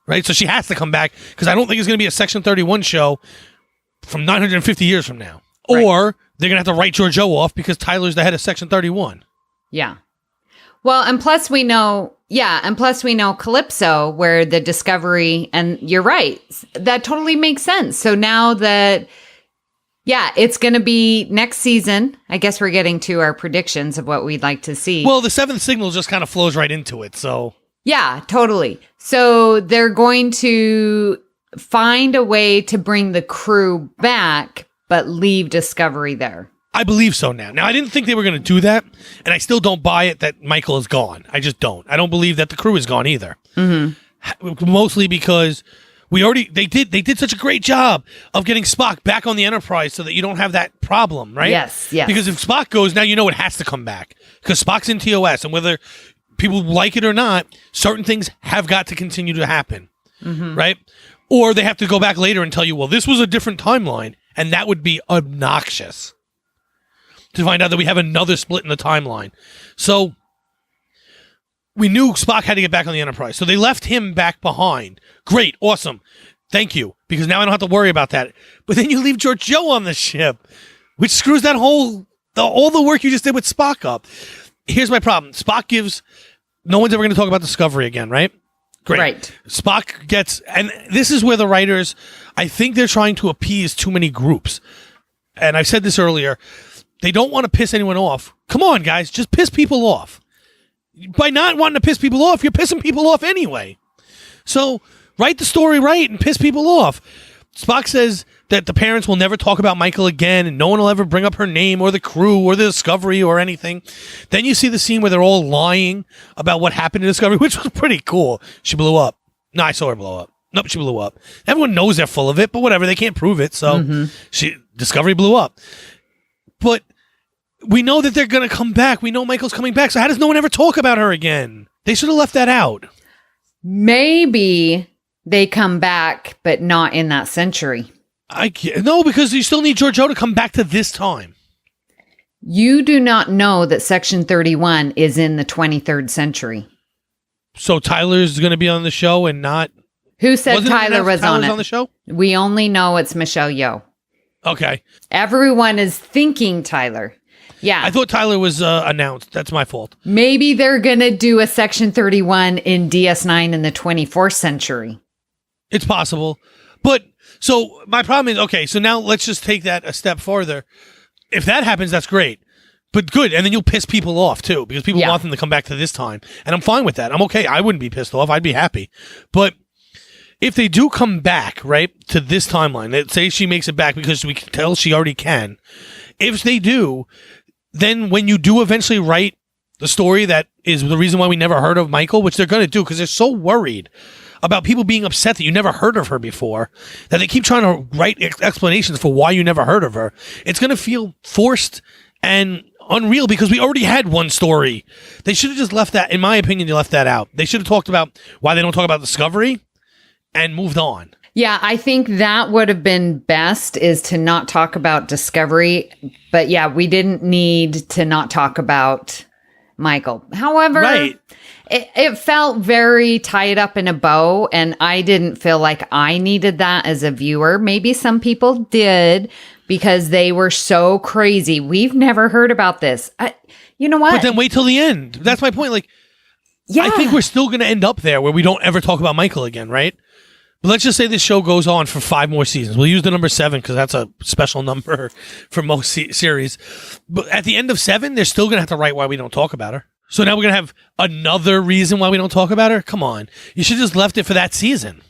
Right? So she has to come back, because I don't think it's going to be a Section 31 show from 950 years from now. Right. Or they're going to have to write Georgiou off because Tyler's the head of Section 31. Yeah. Well, and plus we know Calypso, where the Discovery, and you're right, that totally makes sense. So now that, it's going to be next season. I guess we're getting to our predictions of what we'd like to see. Well, the seventh signal just kind of flows right into it, so. Yeah, totally. So they're going to find a way to bring the crew back, but leave Discovery there. I believe so now. Now, I didn't think they were going to do that, and I still don't buy it that Michael is gone. I just don't. I don't believe that the crew is gone either. Mm-hmm. Mostly because they did such a great job of getting Spock back on the Enterprise so that you don't have that problem, right? Yes. Because if Spock goes, now you know it has to come back. Because Spock's in TOS, and whether people like it or not, certain things have got to continue to happen, right? Or they have to go back later and tell you, well, this was a different timeline, and that would be obnoxious to find out that we have another split in the timeline. So we knew Spock had to get back on the Enterprise. So they left him back behind. Great. Awesome. Thank you. Because now I don't have to worry about that. But then you leave Georgiou on the ship, which screws that all the work you just did with Spock up. Here's my problem. Spock gives... No one's ever going to talk about Discovery again, right? Great. Right. Spock gets... And this is where the writers... I think they're trying to appease too many groups. And I've said this earlier... They don't want to piss anyone off. Come on, guys. Just piss people off. By not wanting to piss people off, you're pissing people off anyway. So write the story right and piss people off. Spock says that the parents will never talk about Michael again, and no one will ever bring up her name or the crew or the Discovery or anything. Then you see the scene where they're all lying about what happened to Discovery, which was pretty cool. She blew up. No, I saw her blow up. Nope, she blew up. Everyone knows they're full of it, but whatever. They can't prove it. So Discovery blew up. But we know that they're going to come back. We know Michael's coming back. So how does no one ever talk about her again? They should have left that out. Maybe they come back, but not in that century. No, because you still need Georgiou to come back to this time. You do not know that Section 31 is in the 23rd century. So Tyler's going to be on the show and not... Who said Tyler was on it? On the show? We only know it's Michelle Yeoh. Okay. Everyone is thinking Tyler. Yeah. I thought Tyler was announced. That's my fault. Maybe they're going to do a Section 31 in DS9 in the 24th century. It's possible. But, so my problem is, okay, so now let's just take that a step further. If that happens, that's great. But good. And then you'll piss people off, too, because people want them to come back to this time. And I'm fine with that. I'm okay. I wouldn't be pissed off. I'd be happy. But if they do come back, right, to this timeline, let's say she makes it back because we can tell she already can. If they do, then when you do eventually write the story that is the reason why we never heard of Michael, which they're going to do because they're so worried about people being upset that you never heard of her before, that they keep trying to write explanations for why you never heard of her, it's going to feel forced and unreal because we already had one story. They should have just left that, in my opinion, they left that out. They should have talked about why they don't talk about Discovery and moved on. Yeah, I think that would have been best, is to not talk about Discovery. But yeah, we didn't need to not talk about Michael. However, it felt very tied up in a bow, and I didn't feel like I needed that as a viewer. Maybe some people did because they were so crazy. We've never heard about this. You know what? But then wait till the end. That's my point. Like, yeah. I think we're still going to end up there where we don't ever talk about Michael again, right? But let's just say this show goes on for 5 more seasons. We'll use the number 7 because that's a special number for most series. But at the end of 7, they're still going to have to write why we don't talk about her. So now we're going to have another reason why we don't talk about her? Come on. You should just left it for that season.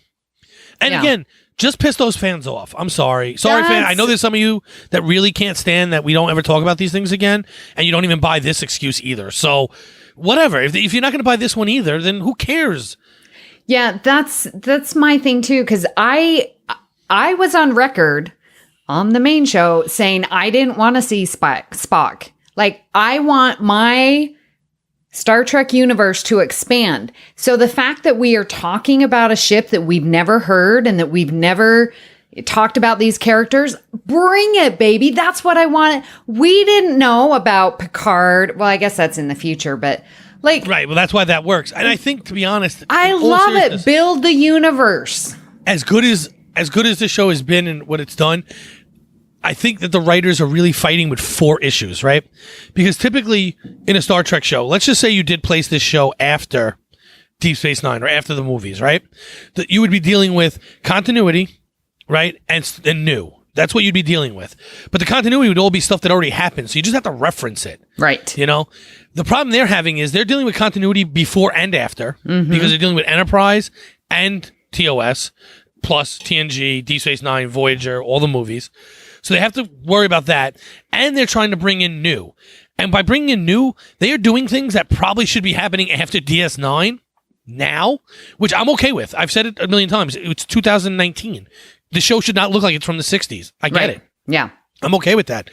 And again, just piss those fans off. I'm sorry. Sorry, fan. I know there's some of you that really can't stand that we don't ever talk about these things again, and you don't even buy this excuse either. So whatever. If you're not going to buy this one either, then who cares? Yeah, that's my thing too, because I was on record on the main show saying I didn't want to see Spock. Like, I want my Star Trek universe to expand. So the fact that we are talking about a ship that we've never heard and that we've never talked about these characters, bring it, baby. That's what I want. We didn't know about Picard. Well, I guess that's in the future, but like, right. Well, that's why that works. And I think, to be honest, I love it. Build the universe. As good as the show has been and what it's done, I think that the writers are really fighting with 4 issues, right? Because typically in a Star Trek show, let's just say you did place this show after Deep Space Nine or after the movies, right? That you would be dealing with continuity, right? And new. That's what you'd be dealing with. But the continuity would all be stuff that already happened. So you just have to reference it. Right. You know, the problem they're having is they're dealing with continuity before and after because they're dealing with Enterprise and TOS plus TNG, Deep Space Nine, Voyager, all the movies. So they have to worry about that. And they're trying to bring in new. And by bringing in new, they are doing things that probably should be happening after DS9 now, which I'm okay with. I've said it a million times. It's 2019. The show should not look like it's from the 60s. I get it. Yeah. I'm okay with that.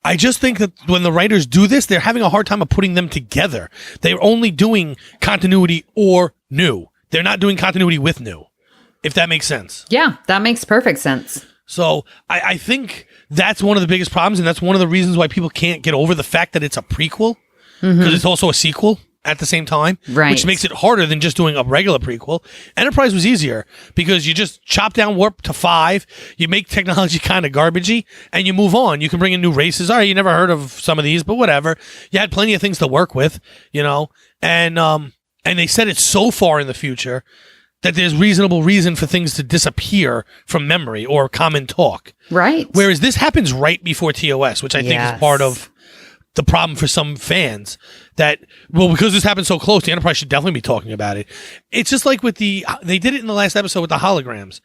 I just think that when the writers do this, they're having a hard time of putting them together. They're only doing continuity or new. They're not doing continuity with new, if that makes sense. Yeah, that makes perfect sense. So I think that's one of the biggest problems, and that's one of the reasons why people can't get over the fact that it's a prequel, because it's also a sequel at the same time, right? Which makes it harder than just doing a regular prequel. Enterprise was easier because you just chop down warp to 5, you make technology kind of garbagey, and you move on. You can bring in new races. All right, you never heard of some of these, but whatever. You had plenty of things to work with, you know, and they said it's so far in the future that there's reasonable reason for things to disappear from memory or common talk. Right. Whereas this happens right before TOS, which I think is part of the problem for some fans that, well, because this happened so close, the Enterprise should definitely be talking about it. It's just like with they did it in the last episode with the holograms.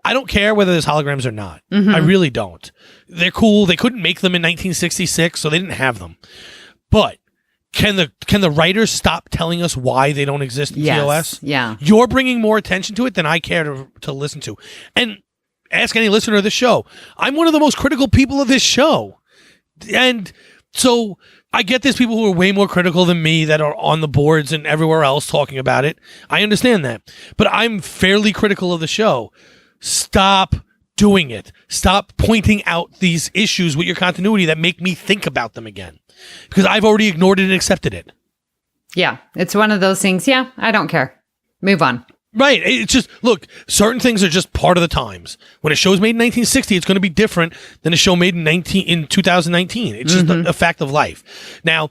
I don't care whether there's holograms or not. I really don't. They're cool. They couldn't make them in 1966, so they didn't have them. But can the writers stop telling us why they don't exist in TOS? Yeah. You're bringing more attention to it than I care to listen to. And ask any listener of this show. I'm one of the most critical people of this show. And so I get there's people who are way more critical than me that are on the boards and everywhere else talking about it. I understand that. But I'm fairly critical of the show. Stop doing it. Stop pointing out these issues with your continuity that make me think about them again. Because I've already ignored it and accepted it. Yeah, it's one of those things. Yeah, I don't care. Move on. Right. It's just, look, certain things are just part of the times. When a show's made in 1960, it's going to be different than a show made in 2019. It's just a fact of life. Now,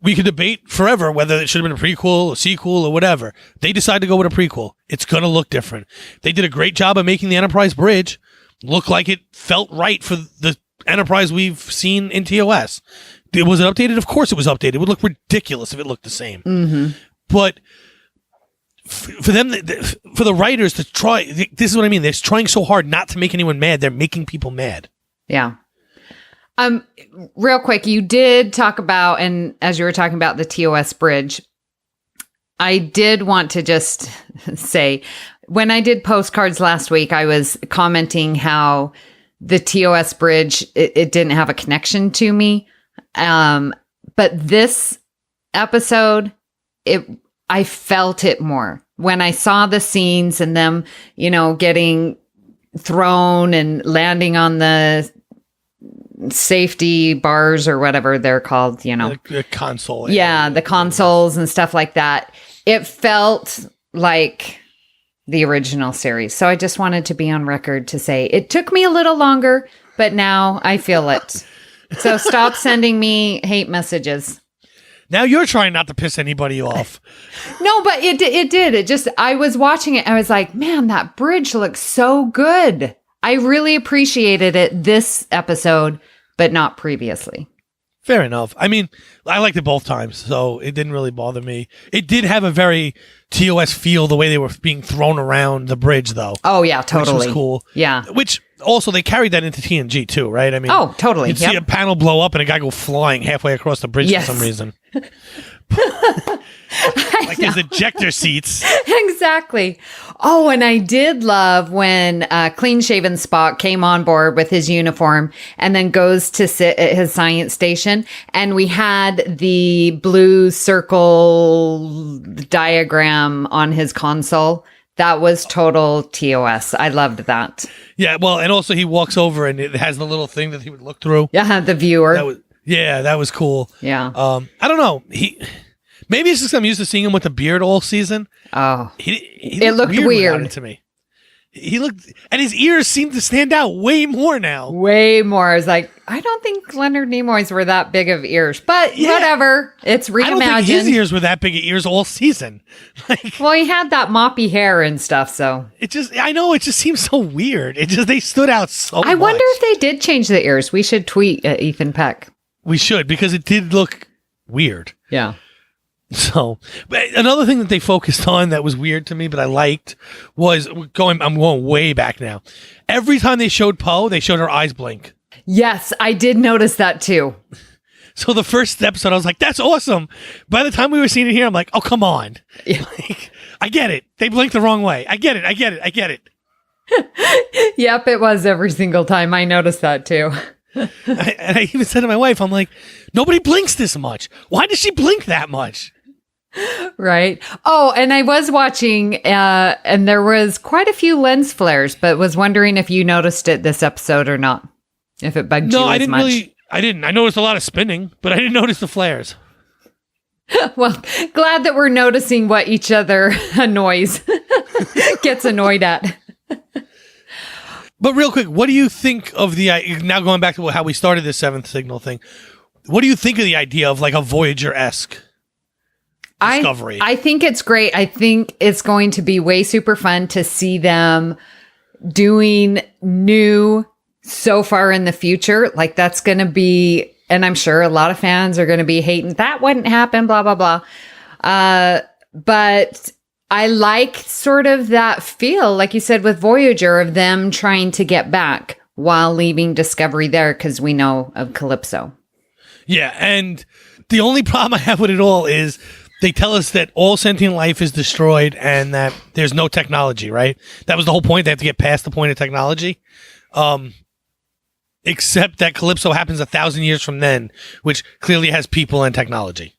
we could debate forever whether it should have been a prequel, a sequel, or whatever. They decide to go with a prequel. It's going to look different. They did a great job of making the Enterprise bridge look like it felt right for the Enterprise we've seen in TOS. Was it updated? Of course it was updated. It would look ridiculous if it looked the same. But for them, for the writers to try, this is what I mean. They're trying so hard not to make anyone mad. They're making people mad. Yeah. Real quick, you did talk about, and as you were talking about the TOS bridge, I did want to just say, when I did postcards last week, I was commenting how the TOS bridge, it didn't have a connection to me. But this episode, I felt it more when I saw the scenes and them, you know, getting thrown and landing on the safety bars or whatever they're called, you know, the console. Yeah. The consoles and stuff like that. It felt like the original series. So I just wanted to be on record to say it took me a little longer, but now I feel it. So stop sending me hate messages. Now you're trying not to piss anybody off. No, but it did. It just, I was watching it. I was like, man, that bridge looks so good. I really appreciated it this episode, but not previously. Fair enough. I mean, I liked it both times, so it didn't really bother me. It did have a very TOS feel the way they were being thrown around the bridge, though. Oh, yeah, totally. Which was cool. Yeah. Which also, they carried that into TNG, too, right? I mean, oh, totally. You'd see a panel blow up and a guy go flying halfway across the bridge for some reason. Like his ejector seats. Exactly. Oh, and I did love when clean-shaven Spock came on board with his uniform and then goes to sit at his science station. And we had the blue circle diagram on his console. That was total TOS. I loved that. Yeah, well, and also he walks over and it has the little thing that he would look through. Yeah, the viewer. That was cool. Yeah. I don't know. Maybe it's just I'm used to seeing him with a beard all season. Oh, it looked weird to me. He looked, and his ears seem to stand out way more now. Way more. I was like, I don't think Leonard Nimoy's were that big of ears, but whatever. It's reimagined. I don't think his ears were that big of ears all season. Well, he had that moppy hair and stuff, so I know it just seems so weird. They stood out so much. I wonder if they did change the ears. We should tweet at Ethan Peck. We should, because it did look weird. Yeah. So, but another thing that they focused on that was weird to me, but I liked, was I'm going way back now. Every time they showed Poe, they showed her eyes blink. Yes, I did notice that too. So the first episode, I was like, that's awesome. By the time we were seeing it here, I'm like, oh, come on. Yeah. I get it. They blinked the wrong way. I get it. Yep, it was every single time. I noticed that too. And I even said to my wife, I'm like, nobody blinks this much. Why does she blink that much? Right. Oh, and I was watching, and there was quite a few lens flares, but was wondering if you noticed it this episode or not. If it bugged you as much. No, I didn't really. I didn't. I noticed a lot of spinning, but I didn't notice the flares. Well, glad that we're noticing what each other annoys, gets annoyed at. But real quick, what do you think of now going back to how we started this seventh signal thing? What do you think of the idea of like a Voyager-esque Discovery? I think it's great. I think it's going to be way super fun to see them doing new so far in the future. Like that's going to be, and I'm sure a lot of fans are going to be hating that wouldn't happen, blah, blah, blah. But I like sort of that feel, like you said, with Voyager, of them trying to get back while leaving Discovery there because we know of Calypso. Yeah, and the only problem I have with it all is they tell us that all sentient life is destroyed and that there's no technology, right? That was the whole point. They have to get past the point of technology. Except that Calypso happens 1,000 years from then, which clearly has people and technology.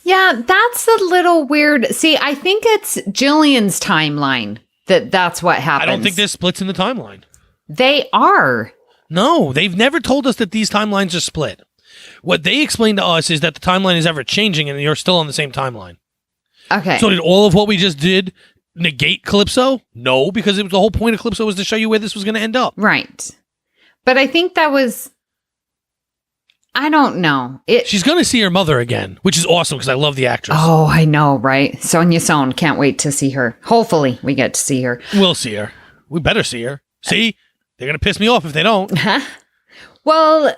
Yeah, that's a little weird. See, I think it's Jillian's timeline that's what happens. I don't think there's splits in the timeline. They are. No, they've never told us that these timelines are split. What they explained to us is that the timeline is ever changing and you're still on the same timeline. Okay. So did all of what we just did negate Calypso? No, because the whole point of Calypso was to show you where this was going to end up. Right. But I think that was, I don't know. She's going to see her mother again, which is awesome because I love the actress. Oh, I know, right? Sonia Sohn. Can't wait to see her. Hopefully we get to see her. We'll see her. We better see her. See? They're going to piss me off if they don't. Well,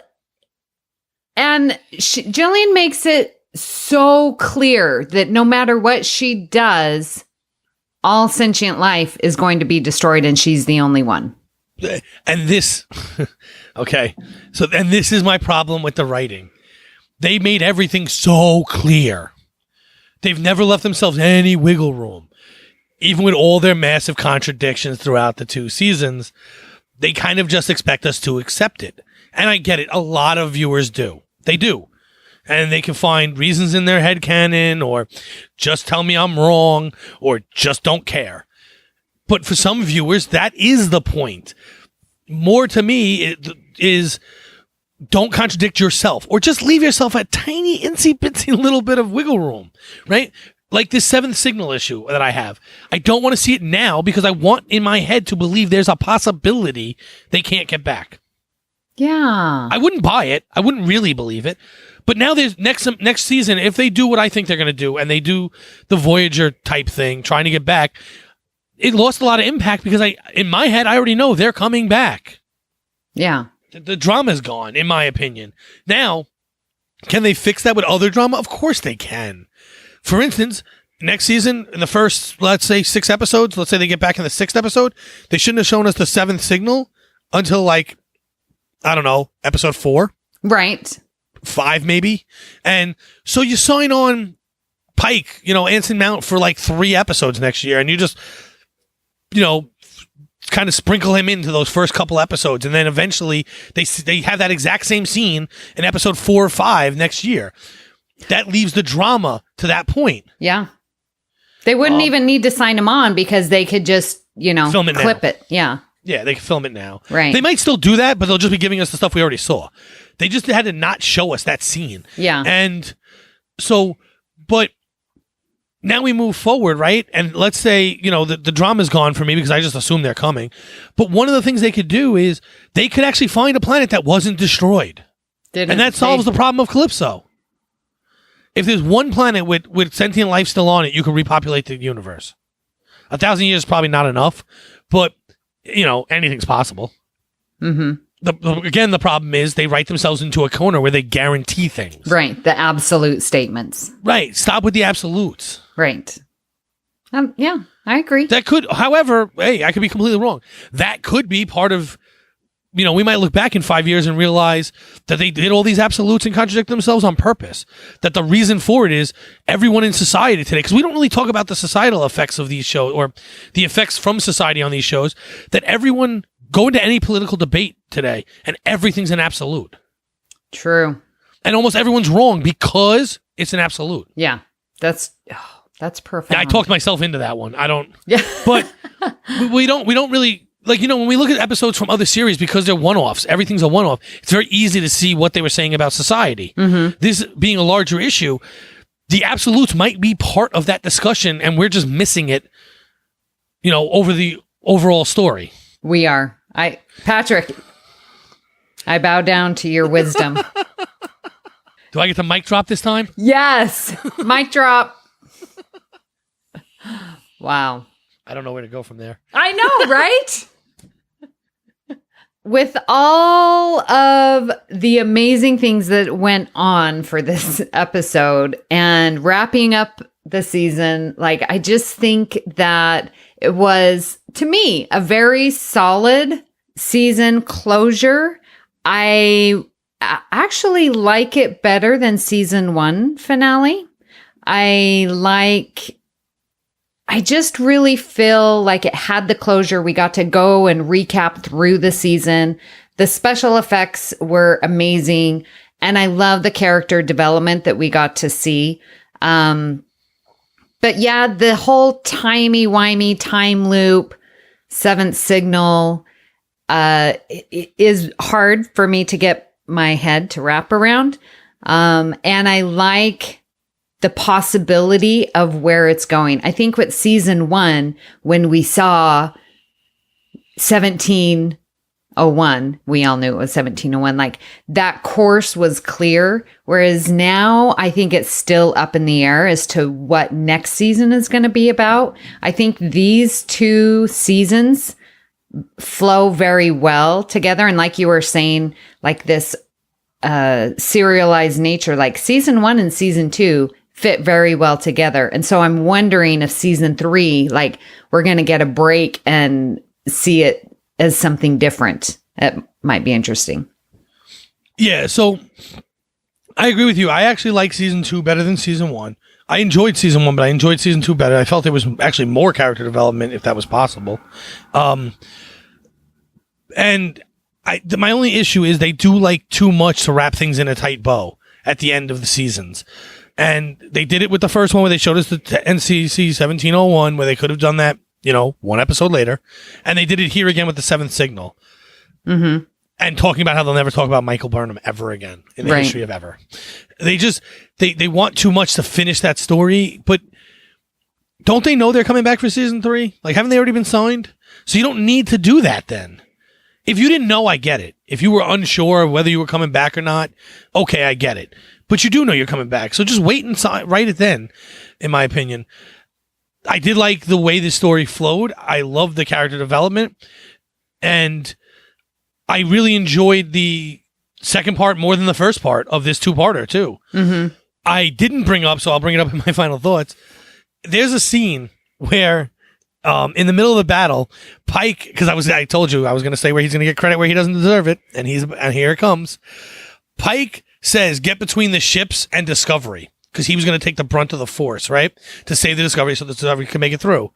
and Jillian makes it so clear that no matter what she does, all sentient life is going to be destroyed and she's the only one. And this, okay. So, and this is my problem with the writing. They made everything so clear. They've never left themselves any wiggle room. Even with all their massive contradictions throughout the 2 seasons, they kind of just expect us to accept it. And I get it. A lot of viewers do. They do. And they can find reasons in their headcanon, or just tell me I'm wrong, or just don't care. But for some viewers, that is the point. More to me is don't contradict yourself, or just leave yourself a tiny, itsy-bitsy little bit of wiggle room, right? Like this 7th signal issue that I have. I don't want to see it now because I want in my head to believe there's a possibility they can't get back. Yeah. I wouldn't buy it. I wouldn't really believe it. But now there's next season, if they do what I think they're going to do, and they do the Voyager type thing, trying to get back, it lost a lot of impact because in my head, I already know they're coming back. Yeah. The drama's gone, in my opinion. Now, can they fix that with other drama? Of course they can. For instance, next season, in the first, let's say, 6 episodes, let's say they get back in the 6th episode, they shouldn't have shown us the 7th signal until, like, I don't know, episode 4. Right. 5, maybe. And so you sign on Pike, Anson Mount for, like, 3 episodes next year, and you just, kind of sprinkle him into those first couple episodes, and then eventually they have that exact same scene in episode 4 or 5 next year. That leaves the drama to that point. Yeah. They wouldn't even need to sign him on because they could just, film it clip now. it. Yeah. Yeah, they can film it now. Right. They might still do that, but they'll just be giving us the stuff we already saw. They just had to not show us that scene. Yeah. And so, but now we move forward, right? And let's say, the drama's gone for me because I just assume they're coming. But one of the things they could do is they could actually find a planet that wasn't destroyed. And that solves the problem of Calypso. If there's one planet with sentient life still on it, you can repopulate the universe. 1,000 years is probably not enough, but, anything's possible. Mm-hmm. Again, the problem is they write themselves into a corner where they guarantee things. Right. The absolute statements. Right. Stop with the absolutes. Right. Yeah, I agree. That could, however, hey, I could be completely wrong. That could be part of, we might look back in 5 years and realize that they did all these absolutes and contradict themselves on purpose. That the reason for it is everyone in society today, because we don't really talk about the societal effects of these shows or the effects from society on these shows, that everyone go into any political debate today and everything's an absolute. True. And almost everyone's wrong because it's an absolute. Yeah. That's perfect. Yeah, I talked myself into that one. I don't. Yeah. But we don't really. Like, when we look at episodes from other series, because they're one-offs, everything's a one-off, it's very easy to see what they were saying about society. Mm-hmm. This being a larger issue, the absolutes might be part of that discussion, and we're just missing it, over the overall story. We are. Patrick, I bow down to your wisdom. Do I get the mic drop this time? Yes. Mic drop. Wow. I don't know where to go from there. I know, right? With all of the amazing things that went on for this episode and wrapping up the season, I just think that it was, to me, a very solid season closure. I actually like it better than season 1 finale. I just really feel like it had the closure. We got to go and recap through the season. The special effects were amazing. And I love the character development that we got to see. But yeah, the whole timey-wimey time loop, 7th signal, is hard for me to get my head to wrap around. And I like the possibility of where it's going. I think with season 1, when we saw 1701, we all knew it was 1701, that course was clear. Whereas now I think it's still up in the air as to what next season is going to be about. I think these 2 seasons flow very well together. And like you were saying, this serialized nature, season 1 and season 2 fit very well together. And so I'm wondering if season 3, we're going to get a break and see it as something different. It might be interesting. Yeah, so I agree with you. I actually like season 2 better than season 1. I enjoyed season 1, but I enjoyed season 2 better. I felt there was actually more character development, if that was possible. And my only issue is they do too much to wrap things in a tight bow at the end of the seasons. And they did it with the first one where they showed us the NCC 1701, where they could have done that, 1 episode later. And they did it here again with the 7th signal. Mm-hmm. And talking about how they'll never talk about Michael Burnham ever again in the history of ever. They just, they want too much to finish that story. But don't they know they're coming back for season 3? Haven't they already been signed? So you don't need to do that then. If you didn't know, I get it. If you were unsure of whether you were coming back or not, okay, I get it. But you do know you're coming back. So just wait and write it then, in my opinion. I did like the way the story flowed. I loved the character development. And I really enjoyed the second part more than the first part of this 2-parter, too. Mm-hmm. I didn't bring up, so I'll bring it up in my final thoughts. there's a scene where in the middle of the battle, Pike, because I told you I was going to say where he's going to get credit where he doesn't deserve it, and here it comes. Pike says, "Get between the ships and Discovery," because he was going to take the brunt of the force, right, to save the Discovery so the Discovery could make it through.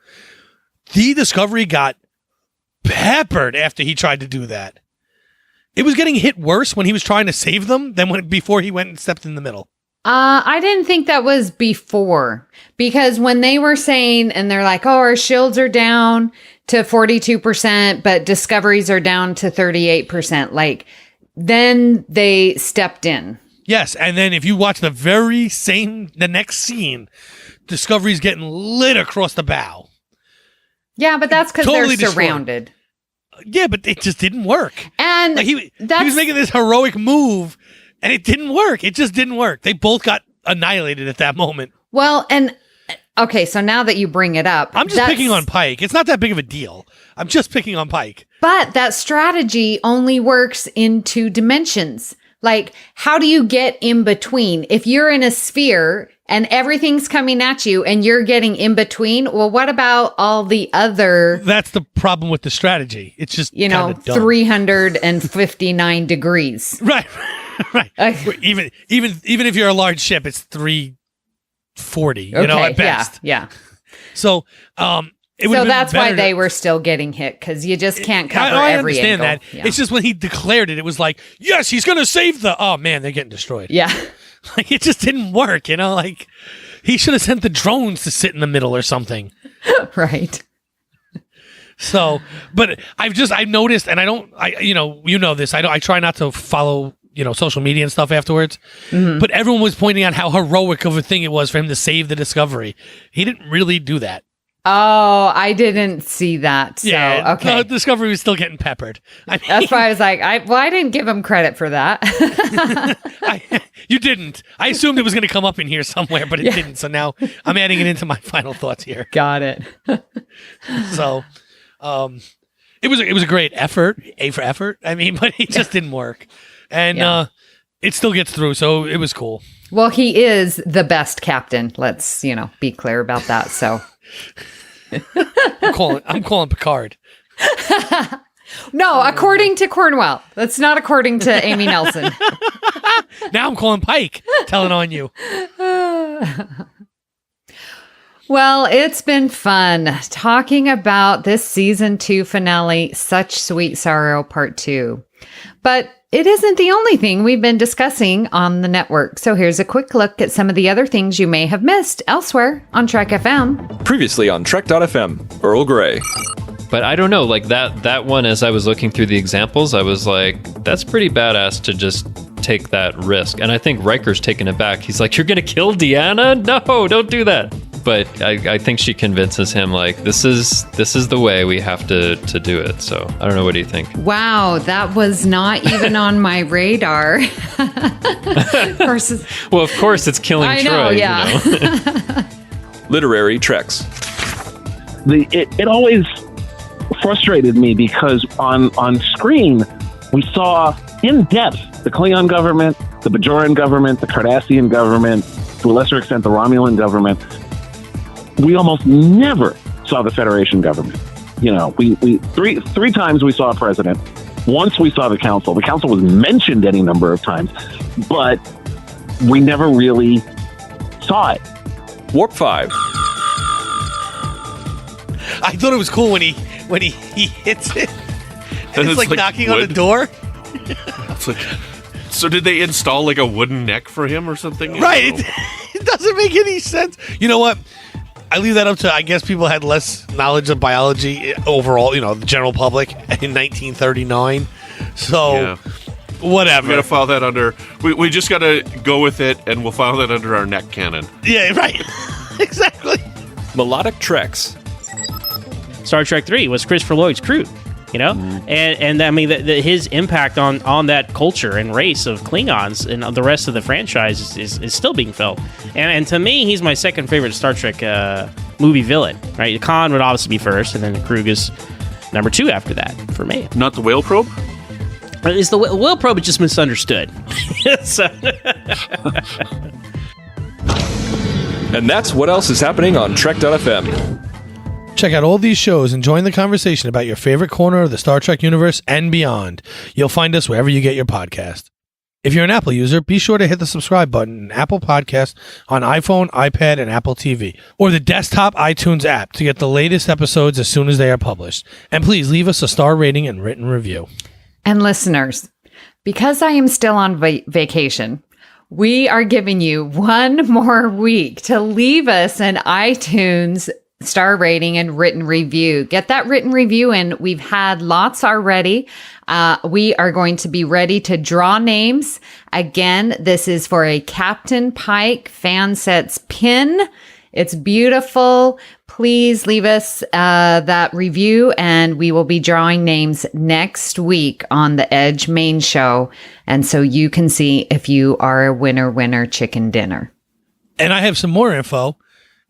The Discovery got peppered after he tried to do that. It was getting hit worse when he was trying to save them than before he went and stepped in the middle. I didn't think that was before, because when they were saying, and they're like, "Oh, our shields are down to 42%, but Discoveries are down to 38%. Like, then they stepped in. Yes, and then if you watch the next scene, Discovery's getting lit across the bow. Yeah, but that's because Totally they're destroyed. surrounded. Yeah, but it just didn't work. And Like he was making this heroic move, and it didn't work. It just didn't work. They both got annihilated at that moment. Well, and okay, so now that you bring it up, I'm just picking on Pike. It's not that big of a deal. I'm just picking on Pike. But that strategy only works in 2 dimensions. Like, how do you get in between? If you're in a sphere and everything's coming at you and you're getting in between, well, what about all the other... That's the problem with the strategy. It's just, 359 degrees. Right. Right. Even if you're a large ship, it's 340, at best. Yeah. So, that's why they were still getting hit, because you just can't cover I every understand angle. that. Yeah. It's just when he declared it, it was like, yes, he's going to save oh man, they're getting destroyed. Yeah. Like, it just didn't work, like he should have sent the drones to sit in the middle or something. Right. So, but I've noticed, and you know this, I try not to follow, social media and stuff afterwards, but everyone was pointing out how heroic of a thing it was for him to save the Discovery. He didn't really do that. Oh, I didn't see that. So, yeah, okay. No, Discovery was still getting peppered. That's why I was like, I didn't give him credit for that. You didn't. I assumed it was going to come up in here somewhere, but it didn't. So now I'm adding it into my final thoughts here. Got it. So, it was a great effort, A for effort. I mean, but it just didn't work, and it still gets through. So it was cool. Well, he is the best captain. Let's be clear about that. So. I'm calling Picard. No, according to Cornwell. That's not according to Amy Nelson. Now I'm calling Pike, telling on you. Well, it's been fun talking about this season 2 finale, Such Sweet Sorrow Part 2. But it isn't the only thing we've been discussing on the network. So here's a quick look at some of the other things you may have missed elsewhere on Trek FM. Previously on Trek.fm, Earl Grey. But I don't know, like that one, as I was looking through the examples, I was like, that's pretty badass to just take that risk. And I think Riker's taken it back. He's like, you're going to kill Deanna? No, don't do that. But I think she convinces him, like, this is the way we have to do it. So I don't know. What do you think? Wow, that was not even on my radar. Of course it's killing I Troy. know, yeah. Literary Treks. It always frustrated me because on screen we saw in depth the Klingon government, the Bajoran government, the Cardassian government, to a lesser extent the Romulan government. We almost never saw the Federation government. We three times we saw a president. Once we saw the council. The council was mentioned any number of times, but we never really saw it. Warp 5. I thought it was cool when he hits it. And it's like knocking on the door. It's like, so did they install like a wooden neck for him or something? Right. It doesn't make any sense. You know what? I leave that up to, I guess people had less knowledge of biology overall, the general public in 1939. So, whatever. We got to file that under, we just got to go with it, and we'll file that under our neck cannon. Yeah, right. Exactly. Melodic Treks. Star Trek 3 was Christopher Lloyd's crew, and I mean his impact on that culture and race of Klingons and the rest of the franchise is still being felt. And to me, he's my second favorite Star Trek movie villain. Right, Khan would obviously be first, and then Krug is number 2 after that for me. Not the whale probe? Is the whale probe just misunderstood? So. And that's what else is happening on Trek.fm. Check out all these shows and join the conversation about your favorite corner of the Star Trek universe and beyond. You'll find us wherever you get your podcast. If you're an Apple user, be sure to hit the subscribe button in Apple Podcasts on iPhone, iPad, and Apple TV, or the desktop iTunes app to get the latest episodes as soon as they are published. And please leave us a star rating and written review. And listeners, because I am still on vacation, we are giving you one more week to leave us an iTunes star rating and written review. Get that written review in. We've had lots already. We are going to be ready to draw names. Again, this is for a Captain Pike fan sets pin. It's beautiful. Please leave us that review, and we will be drawing names next week on the Edge main show. And so you can see if you are a winner chicken dinner. And I have some more info.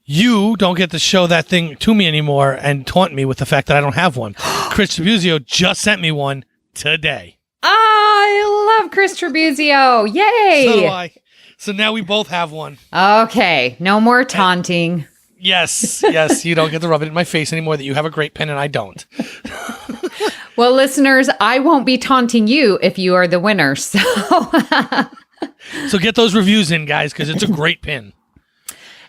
You don't get to show that thing to me anymore and taunt me with the fact that I don't have one. Chris Tribuzio just sent me one today. I love Chris Tribuzio. Yay! So do I. So now we both have one. Okay, no more taunting. Yes, you don't get to rub it in my face anymore that you have a great pen and I don't. Well, listeners, I won't be taunting you if you are the winner. So get those reviews in, guys, because it's a great pin.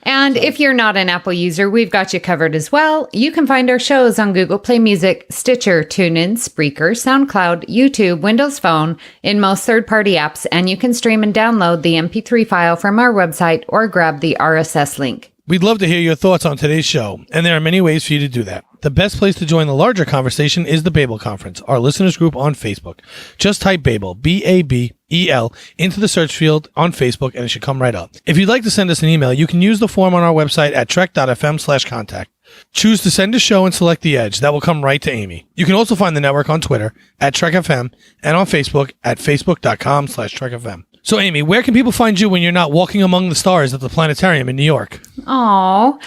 And if you're not an Apple user, we've got you covered as well. You can find our shows on Google Play Music, Stitcher, TuneIn, Spreaker, SoundCloud, YouTube, Windows Phone, in most third-party apps, and you can stream and download the MP3 file from our website or grab the RSS link. We'd love to hear your thoughts on today's show, and there are many ways for you to do that. The best place to join the larger conversation is the Babel Conference, our listeners group on Facebook. Just type Babel, Babel, into the search field on Facebook, and it should come right up. If you'd like to send us an email, you can use the form on our website at trek.fm/contact. Choose to send a show and select the Edge. That will come right to Amy. You can also find the network on Twitter at TrekFM and on Facebook at facebook.com/TrekFM. So, Amy, where can people find you when you're not walking among the stars at the planetarium in New York? Oh,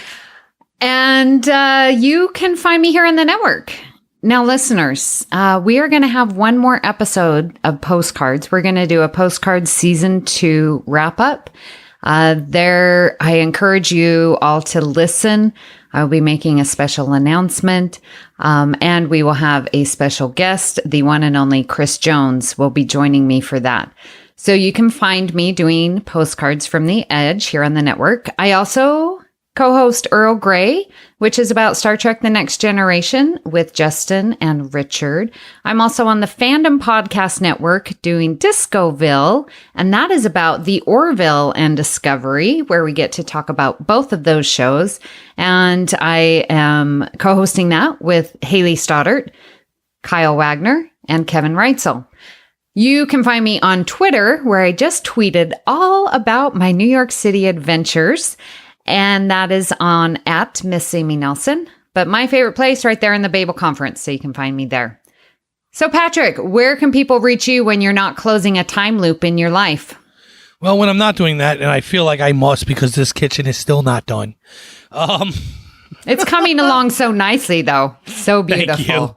and you can find me here on the network. Now, listeners, we are going to have one more episode of Postcards. We're going to do a Postcards Season 2 wrap-up. I encourage you all to listen. I'll be making a special announcement, and we will have a special guest. The one and only Chris Jones will be joining me for that. So you can find me doing Postcards from the Edge here on the network. I also co-host Earl Grey, which is about Star Trek The Next Generation with Justin and Richard. I'm also on the Fandom Podcast Network doing Discoville, and that is about the Orville and Discovery, where we get to talk about both of those shows. And I am co-hosting that with Haley Stoddart, Kyle Wagner, and Kevin Reitzel. You can find me on Twitter, where I just tweeted all about my New York City adventures, and that is on at Miss Amy Nelson. But my favorite place right there in the Babel Conference, so you can find me there. So, Patrick, where can people reach you when you're not closing a time loop in your life? Well, when I'm not doing that, and I feel like I must because this kitchen is still not done. It's coming along so nicely, though. So beautiful. Thank you.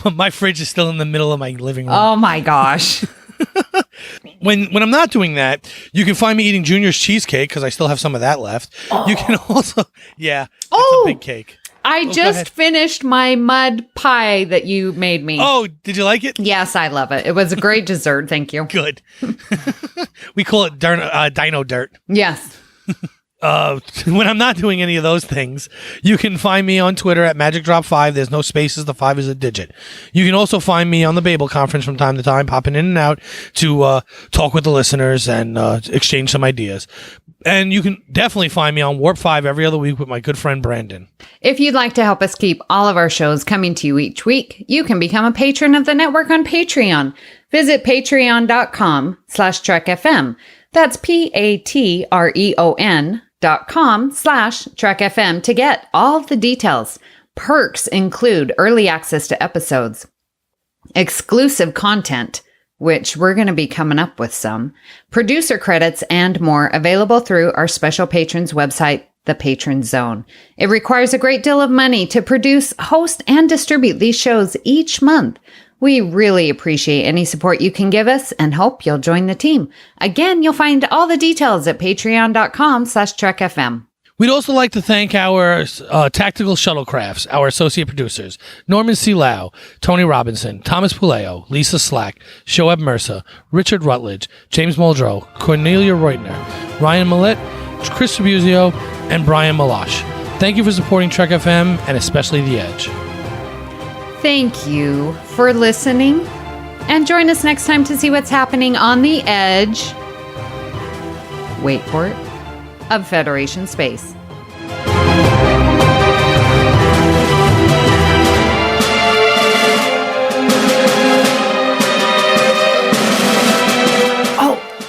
My fridge is still in the middle of my living room. Oh my gosh. When I'm not doing that, you can find me eating Junior's cheesecake because I still have some of that left. Oh. You can also, it's a big cake. I just finished my mud pie that you made me. Oh, did you like it? Yes, I love it. It was a great dessert. Thank you. Good. We call it dino dirt. Yes. When I'm not doing any of those things, you can find me on Twitter at MagicDrop5. There's no spaces. The 5 is a digit. You can also find me on the Babel Conference from time to time, popping in and out to talk with the listeners and exchange some ideas. And you can definitely find me on Warp 5 every other week with my good friend Brandon. If you'd like to help us keep all of our shows coming to you each week, you can become a patron of the network on Patreon. Visit patreon.com/TrekFM. That's patreon.com/TrekFM to get all the details. Perks include early access to episodes, exclusive content, which we're going to be coming up with some, producer credits, and more available through our special patrons website, the Patron Zone. It requires a great deal of money to produce, host, and distribute these shows each month. We really appreciate any support you can give us and hope you'll join the team. Again, you'll find all the details at patreon.com/TrekFM. We'd also like to thank our Tactical Shuttlecrafts, our associate producers, Norman C. Lau, Tony Robinson, Thomas Puleo, Lisa Slack, Shoeb Mercer, Richard Rutledge, James Muldrow, Cornelia Reutner, Ryan Millett, Chris Tribuzio, and Brian Malash. Thank you for supporting Trek FM and especially The Edge. Thank you for listening. And join us next time to see what's happening on the edge. Wait for it. Of Federation space.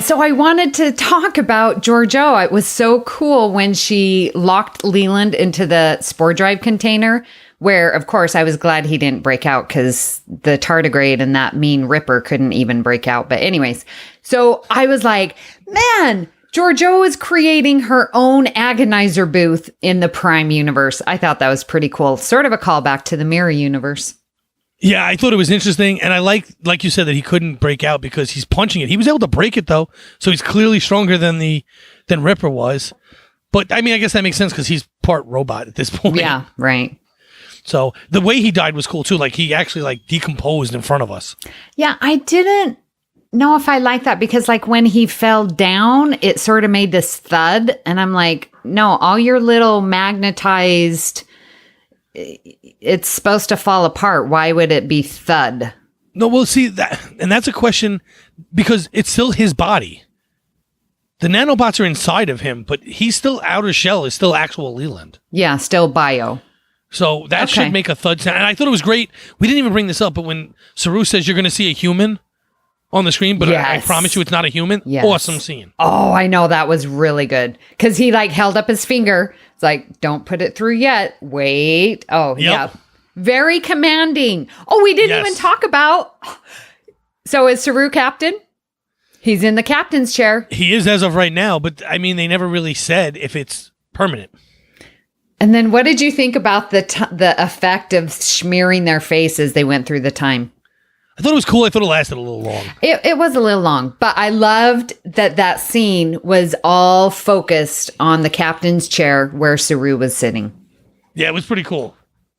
So I wanted to talk about Georgiou. It was so cool when she locked Leland into the spore drive container, where, of course, I was glad he didn't break out because the tardigrade and that mean Ripper couldn't even break out. But anyways, so I was like, man, Georgiou is creating her own agonizer booth in the Prime universe. I thought that was pretty cool. Sort of a callback to the Mirror universe. Yeah, I thought it was interesting, and I like you said, that he couldn't break out because he's punching it. He was able to break it though, so he's clearly stronger than Ripper was. But I mean, I guess that makes sense because he's part robot at this point. Yeah, right. So the way he died was cool too. Like he actually decomposed in front of us. Yeah, I didn't know if I like that because when he fell down, it sort of made this thud, and I'm like, no, all your little magnetized. It's supposed to fall apart. Why would it be thud? No, we'll see that, and that's a question because it's still his body. The nanobots are inside of him, but he's still outer shell is still actual Leland. Yeah, still bio. So that should make a thud sound. And I thought it was great. We didn't even bring this up, but when Saru says you're going to see a human on the screen, but I promise you it's not a human. Yes. Awesome scene. Oh, I know. That was really good. Because he held up his finger. It's like, don't put it through yet. Wait. Oh, yeah. Very commanding. Oh, we didn't even talk about. So is Saru captain? He's in the captain's chair. He is as of right now, but I mean, they never really said if it's permanent. And then what did you think about the effect of smearing their face as they went through the time? I thought it was cool. I thought it lasted a little long. It was a little long, but I loved that scene was all focused on the captain's chair where Saru was sitting. Yeah, it was pretty cool.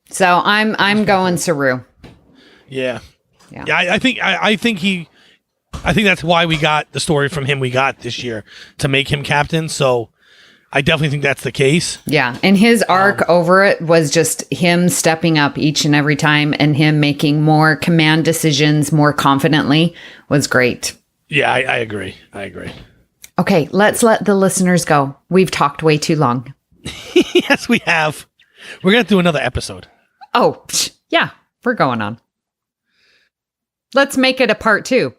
So I'm going Saru. Yeah. I think that's why we got the story from him we got this year to make him captain. So I definitely think that's the case. Yeah. And his arc over it was just him stepping up each and every time and him making more command decisions more confidently was great. Yeah, I agree. Okay, let's let the listeners go. We've talked way too long. Yes, we have. We're going to do another episode. Oh, yeah, we're going on. Let's make it a part 2.